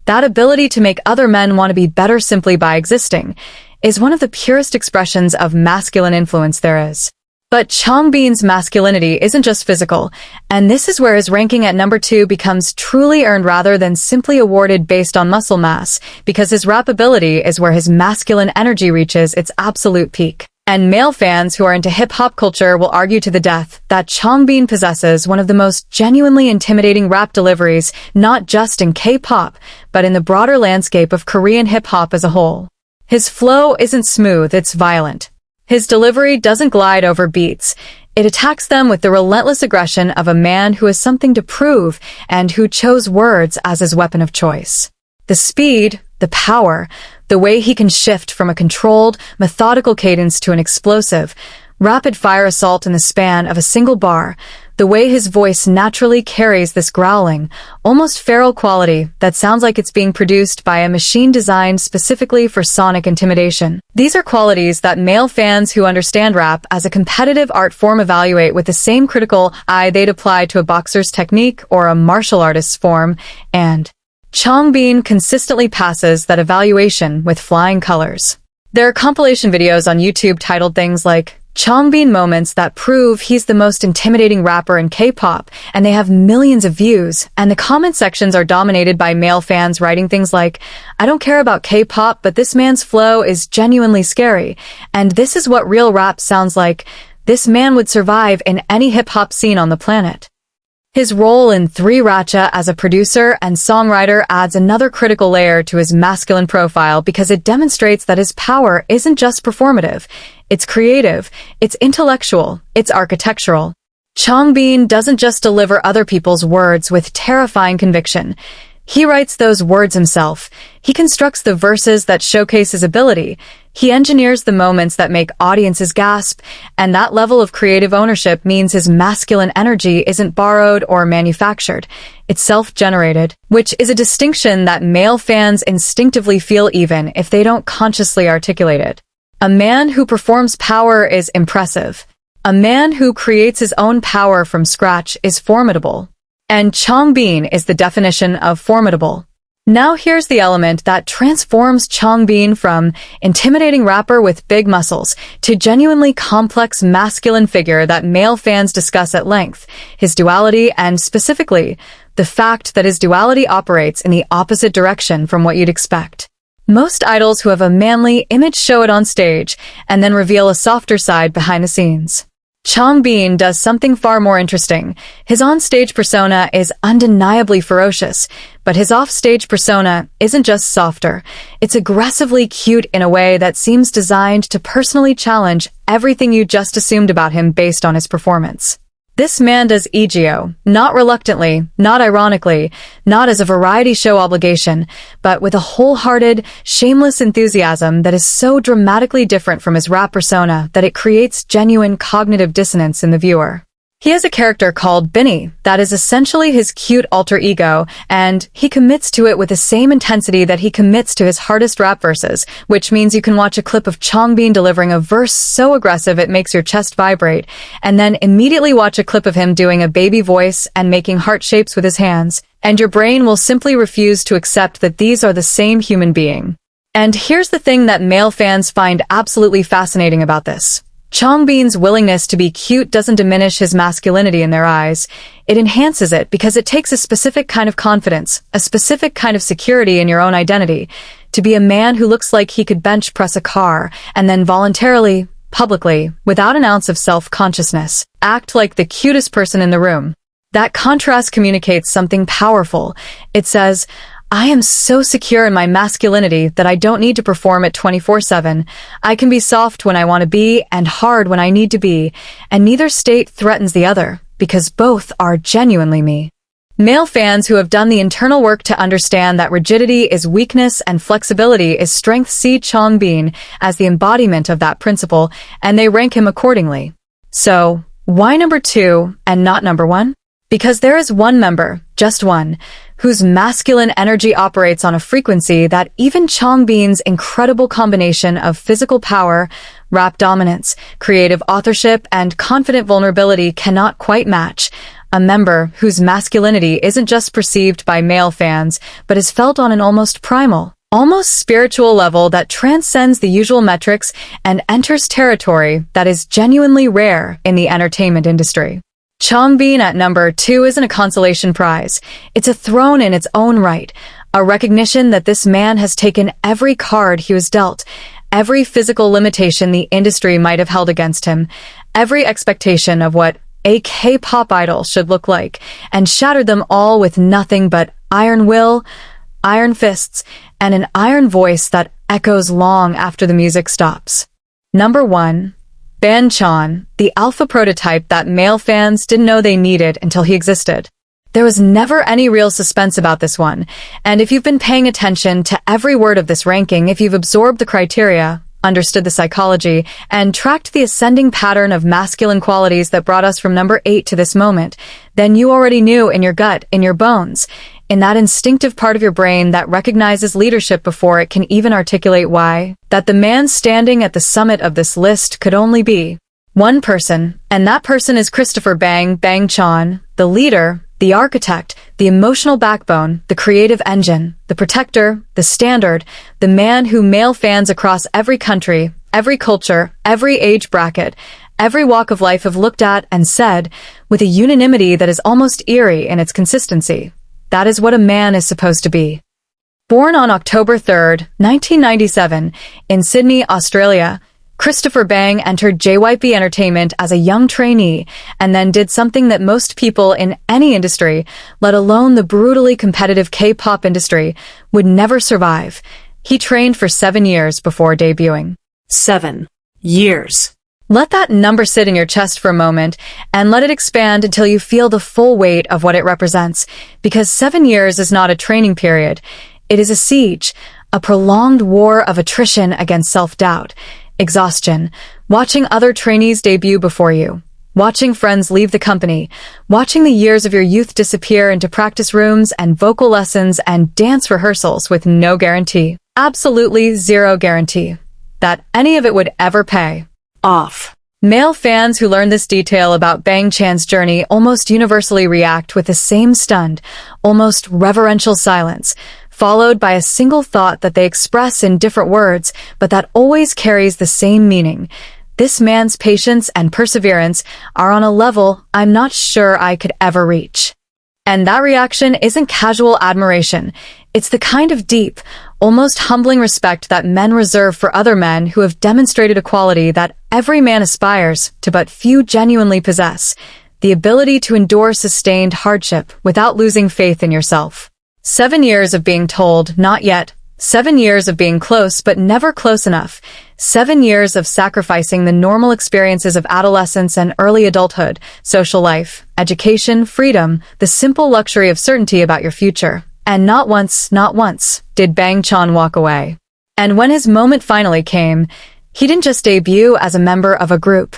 ability to make other men want to be better simply by existing is one of the purest expressions of masculine influence there is. But Changbin's masculinity isn't just physical, and this is where his ranking at number 2 becomes truly earned rather than simply awarded based on muscle mass, because his rap ability is where his masculine energy reaches its absolute peak. And male fans who are into hip-hop culture will argue to the death that Changbin possesses one of the most genuinely intimidating rap deliveries, not just in K-pop, but in the broader landscape of Korean hip-hop as a whole. His flow isn't smooth, it's violent. His delivery doesn't glide over beats. It attacks them with the relentless aggression of a man who has something to prove and who chose words as his weapon of choice. The speed, the power, the way he can shift from a controlled, methodical cadence to an explosive, rapid-fire assault in the span of a single bar, the way his voice naturally carries this growling, almost feral quality that sounds like it's being produced by a machine designed specifically for sonic intimidation. These are qualities that male fans who understand rap as a competitive art form evaluate with the same critical eye they'd apply to a boxer's technique or a martial artist's form, and Changbin consistently passes that evaluation with flying colors. There are compilation videos on YouTube titled things like Changbin moments that prove he's the most intimidating rapper in K-pop, and they have millions of views, and the comment sections are dominated by male fans writing things like, "I don't care about K-pop, but this man's flow is genuinely scary, and this is what real rap sounds like. This man would survive in any hip-hop scene on the planet." His role in 3 Racha as a producer and songwriter adds another critical layer to his masculine profile because it demonstrates that his power isn't just performative. It's creative, it's intellectual, it's architectural. Changbin doesn't just deliver other people's words with terrifying conviction. He writes those words himself. He constructs the verses that showcase his ability. He engineers the moments that make audiences gasp, and that level of creative ownership means his masculine energy isn't borrowed or manufactured. It's self-generated, which is a distinction that male fans instinctively feel even if they don't consciously articulate it. A man who performs power is impressive. A man who creates his own power from scratch is formidable. And Changbin is the definition of formidable. Now here's the element that transforms Changbin from intimidating rapper with big muscles to genuinely complex masculine figure that male fans discuss at length, his duality and specifically, the fact that his duality operates in the opposite direction from what you'd expect. Most idols who have a manly image show it on stage and then reveal a softer side behind the scenes. Changbin does something far more interesting. His on-stage persona is undeniably ferocious, but his off-stage persona isn't just softer. It's aggressively cute in a way that seems designed to personally challenge everything you just assumed about him based on his performance. This man does EGO, not reluctantly, not ironically, not as a variety show obligation, but with a wholehearted, shameless enthusiasm that is so dramatically different from his rap persona that it creates genuine cognitive dissonance in the viewer. He has a character called Binny that is essentially his cute alter ego, and he commits to it with the same intensity that he commits to his hardest rap verses, which means you can watch a clip of Changbin delivering a verse so aggressive it makes your chest vibrate, and then immediately watch a clip of him doing a baby voice and making heart shapes with his hands, and your brain will simply refuse to accept that these are the same human being. And here's the thing that male fans find absolutely fascinating about this. Changbin's willingness to be cute doesn't diminish his masculinity in their eyes. It enhances it because it takes a specific kind of confidence, a specific kind of security in your own identity, to be a man who looks like he could bench press a car and then voluntarily, publicly, without an ounce of self-consciousness, act like the cutest person in the room. That contrast communicates something powerful. It says, I am so secure in my masculinity that I don't need to perform it 24/7. I can be soft when I want to be and hard when I need to be, and neither state threatens the other, because both are genuinely me. Male fans who have done the internal work to understand that rigidity is weakness and flexibility is strength see Changbin as the embodiment of that principle, and they rank him accordingly. So, why number 2 and not number 1? Because there is one member, just one, whose masculine energy operates on a frequency that even Changbin's incredible combination of physical power, rap dominance, creative authorship, and confident vulnerability cannot quite match. A member whose masculinity isn't just perceived by male fans, but is felt on an almost primal, almost spiritual level that transcends the usual metrics and enters territory that is genuinely rare in the entertainment industry. Changbin at number 2 isn't a consolation prize. It's a throne in its own right, a recognition that this man has taken every card he was dealt, every physical limitation the industry might have held against him, every expectation of what a K-pop idol should look like, and shattered them all with nothing but iron will, iron fists, and an iron voice that echoes long after the music stops. Number 1. Bang Chan, the alpha prototype that male fans didn't know they needed until he existed. There was never any real suspense about this one, and if you've been paying attention to every word of this ranking, if you've absorbed the criteria, understood the psychology, and tracked the ascending pattern of masculine qualities that brought us from number 8 to this moment, then you already knew in your gut, in your bones, in that instinctive part of your brain that recognizes leadership before it can even articulate why, that the man standing at the summit of this list could only be one person, and that person is Christopher Bang Chan, the leader, the architect, the emotional backbone, the creative engine, the protector, the standard, the man who male fans across every country, every culture, every age bracket, every walk of life have looked at and said, with a unanimity that is almost eerie in its consistency, that is what a man is supposed to be. Born on October 3, 1997, in Sydney, Australia, Christopher Bang entered JYP Entertainment as a young trainee and then did something that most people in any industry, let alone the brutally competitive K-pop industry, would never survive. He trained for 7 years before debuting. 7 years. Let that number sit in your chest for a moment and let it expand until you feel the full weight of what it represents, because 7 years is not a training period. It is a siege, a prolonged war of attrition against self-doubt, exhaustion, watching other trainees debut before you, watching friends leave the company, watching the years of your youth disappear into practice rooms and vocal lessons and dance rehearsals with no guarantee, absolutely zero guarantee, that any of it would ever pay off. Male fans who learn this detail about Bang Chan's journey almost universally react with the same stunned, almost reverential silence, followed by a single thought that they express in different words, but that always carries the same meaning. This man's patience and perseverance are on a level I'm not sure I could ever reach. And that reaction isn't casual admiration. It's the kind of deep, almost humbling respect that men reserve for other men who have demonstrated a quality that every man aspires to but few genuinely possess: the ability to endure sustained hardship without losing faith in yourself. 7 years of being told, not yet. 7 years of being close but never close enough. 7 years of sacrificing the normal experiences of adolescence and early adulthood, social life, education, freedom, the simple luxury of certainty about your future. And not once, did Bang Chan walk away. And when his moment finally came, he didn't just debut as a member of a group.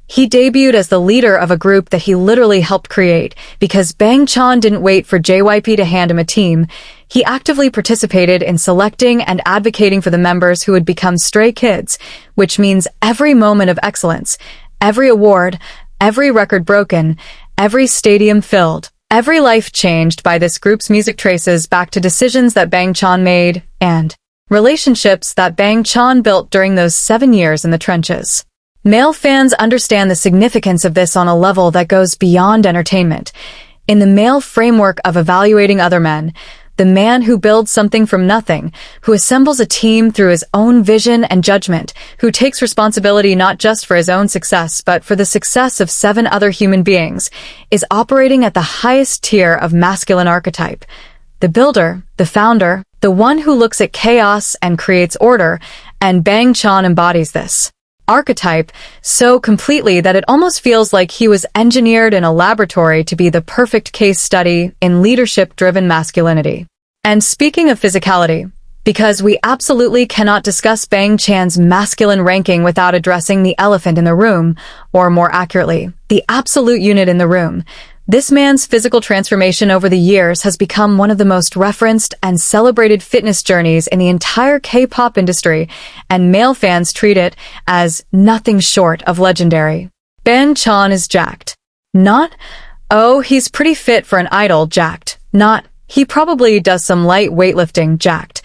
He debuted as the leader of a group that he literally helped create, because Bang Chan didn't wait for JYP to hand him a team. He actively participated in selecting and advocating for the members who would become stray kids, which means every moment of excellence, every award, every record broken, every stadium filled, every life changed by this group's music traces back to decisions that Bang Chan made and relationships that Bang Chan built during those 7 years in the trenches. Male fans understand the significance of this on a level that goes beyond entertainment. In the male framework of evaluating other men, the man who builds something from nothing, who assembles a team through his own vision and judgment, who takes responsibility not just for his own success but for the success of 7 other human beings, is operating at the highest tier of masculine archetype. The builder, the founder, the one who looks at chaos and creates order, and Bang Chan embodies this archetype so completely that it almost feels like he was engineered in a laboratory to be the perfect case study in leadership-driven masculinity. And speaking of physicality, because we absolutely cannot discuss Bang Chan's masculine ranking without addressing the elephant in the room, or more accurately, the absolute unit in the room. This man's physical transformation over the years has become one of the most referenced and celebrated fitness journeys in the entire K-pop industry, and male fans treat it as nothing short of legendary. Bang Chan is jacked. Not, oh, he's pretty fit for an idol, jacked. Not, he probably does some light weightlifting, jacked.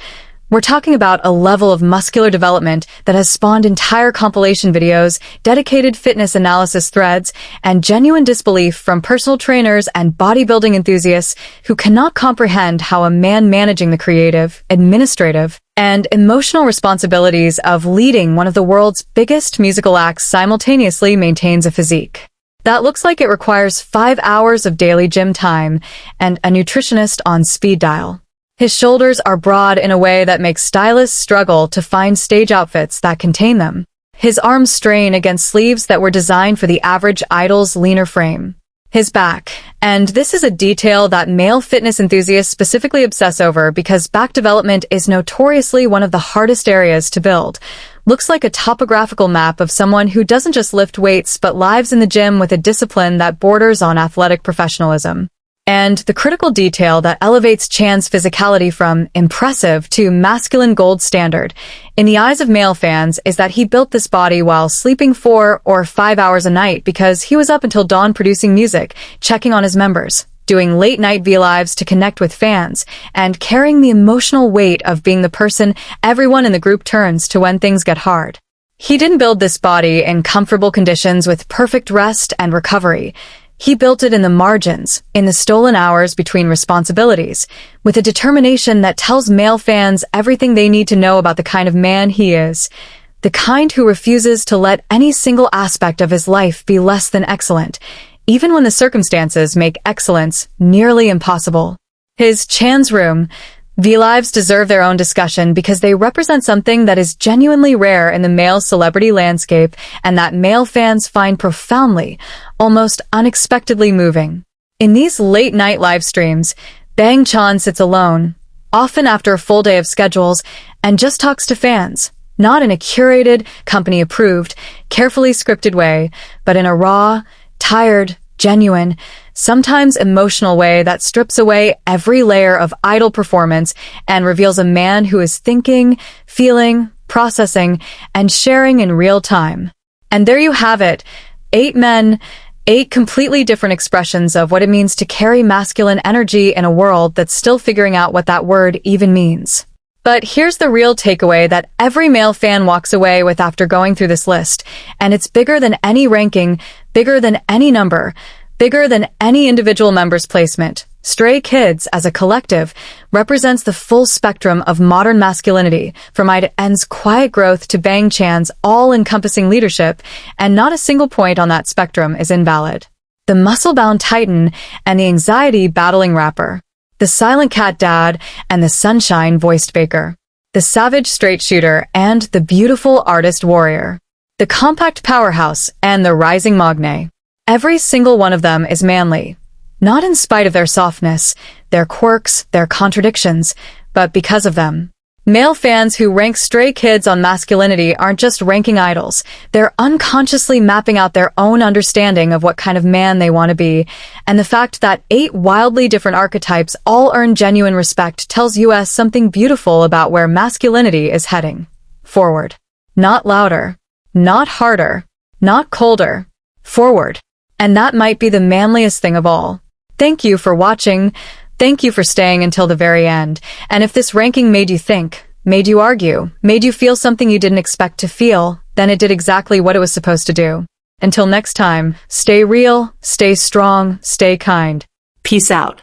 We're talking about a level of muscular development that has spawned entire compilation videos, dedicated fitness analysis threads, and genuine disbelief from personal trainers and bodybuilding enthusiasts who cannot comprehend how a man managing the creative, administrative, and emotional responsibilities of leading one of the world's biggest musical acts simultaneously maintains a physique that looks like it requires 5 hours of daily gym time and a nutritionist on speed dial. His shoulders are broad in a way that makes stylists struggle to find stage outfits that contain them. His arms strain against sleeves that were designed for the average idol's leaner frame. His back, and this is a detail that male fitness enthusiasts specifically obsess over because back development is notoriously one of the hardest areas to build, looks like a topographical map of someone who doesn't just lift weights but lives in the gym with a discipline that borders on athletic professionalism. And the critical detail that elevates Chan's physicality from impressive to masculine gold standard in the eyes of male fans is that he built this body while sleeping 4 or 5 hours a night because he was up until dawn producing music, checking on his members, doing late-night V-Lives to connect with fans, and carrying the emotional weight of being the person everyone in the group turns to when things get hard. He didn't build this body in comfortable conditions with perfect rest and recovery. He built it in the margins, in the stolen hours between responsibilities, with a determination that tells male fans everything they need to know about the kind of man he is, the kind who refuses to let any single aspect of his life be less than excellent, even when the circumstances make excellence nearly impossible. His Chan's room. V-Lives deserve their own discussion because they represent something that is genuinely rare in the male celebrity landscape and that male fans find profoundly, almost unexpectedly moving. In these late-night live streams, Bang Chan sits alone, often after a full day of schedules, and just talks to fans, not in a curated, company-approved, carefully scripted way, but in a raw, tired, genuine, sometimes emotional way that strips away every layer of idol performance and reveals a man who is thinking, feeling, processing, and sharing in real time. And there you have it, 8 men, 8 completely different expressions of what it means to carry masculine energy in a world that's still figuring out what that word even means. But here's the real takeaway that every male fan walks away with after going through this list, and it's bigger than any ranking, bigger than any number, bigger than any individual member's placement. Stray Kids, as a collective, represents the full spectrum of modern masculinity, from ID's quiet growth to Bang Chan's all-encompassing leadership, and not a single point on that spectrum is invalid. The muscle-bound titan and the anxiety-battling rapper. The silent cat dad and the sunshine-voiced baker. The savage straight shooter and the beautiful artist warrior. The compact powerhouse and the rising Maknae. Every single one of them is manly, not in spite of their softness, their quirks, their contradictions, but because of them. Male fans who rank Stray Kids on masculinity aren't just ranking idols, they're unconsciously mapping out their own understanding of what kind of man they want to be, and the fact that 8 wildly different archetypes all earn genuine respect tells us something beautiful about where masculinity is heading. Forward. Not louder. Not harder. Not colder. Forward. And that might be the manliest thing of all. Thank you for watching. Thank you for staying until the very end. And if this ranking made you think, made you argue, made you feel something you didn't expect to feel, then it did exactly what it was supposed to do. Until next time, stay real, stay strong, stay kind. Peace out.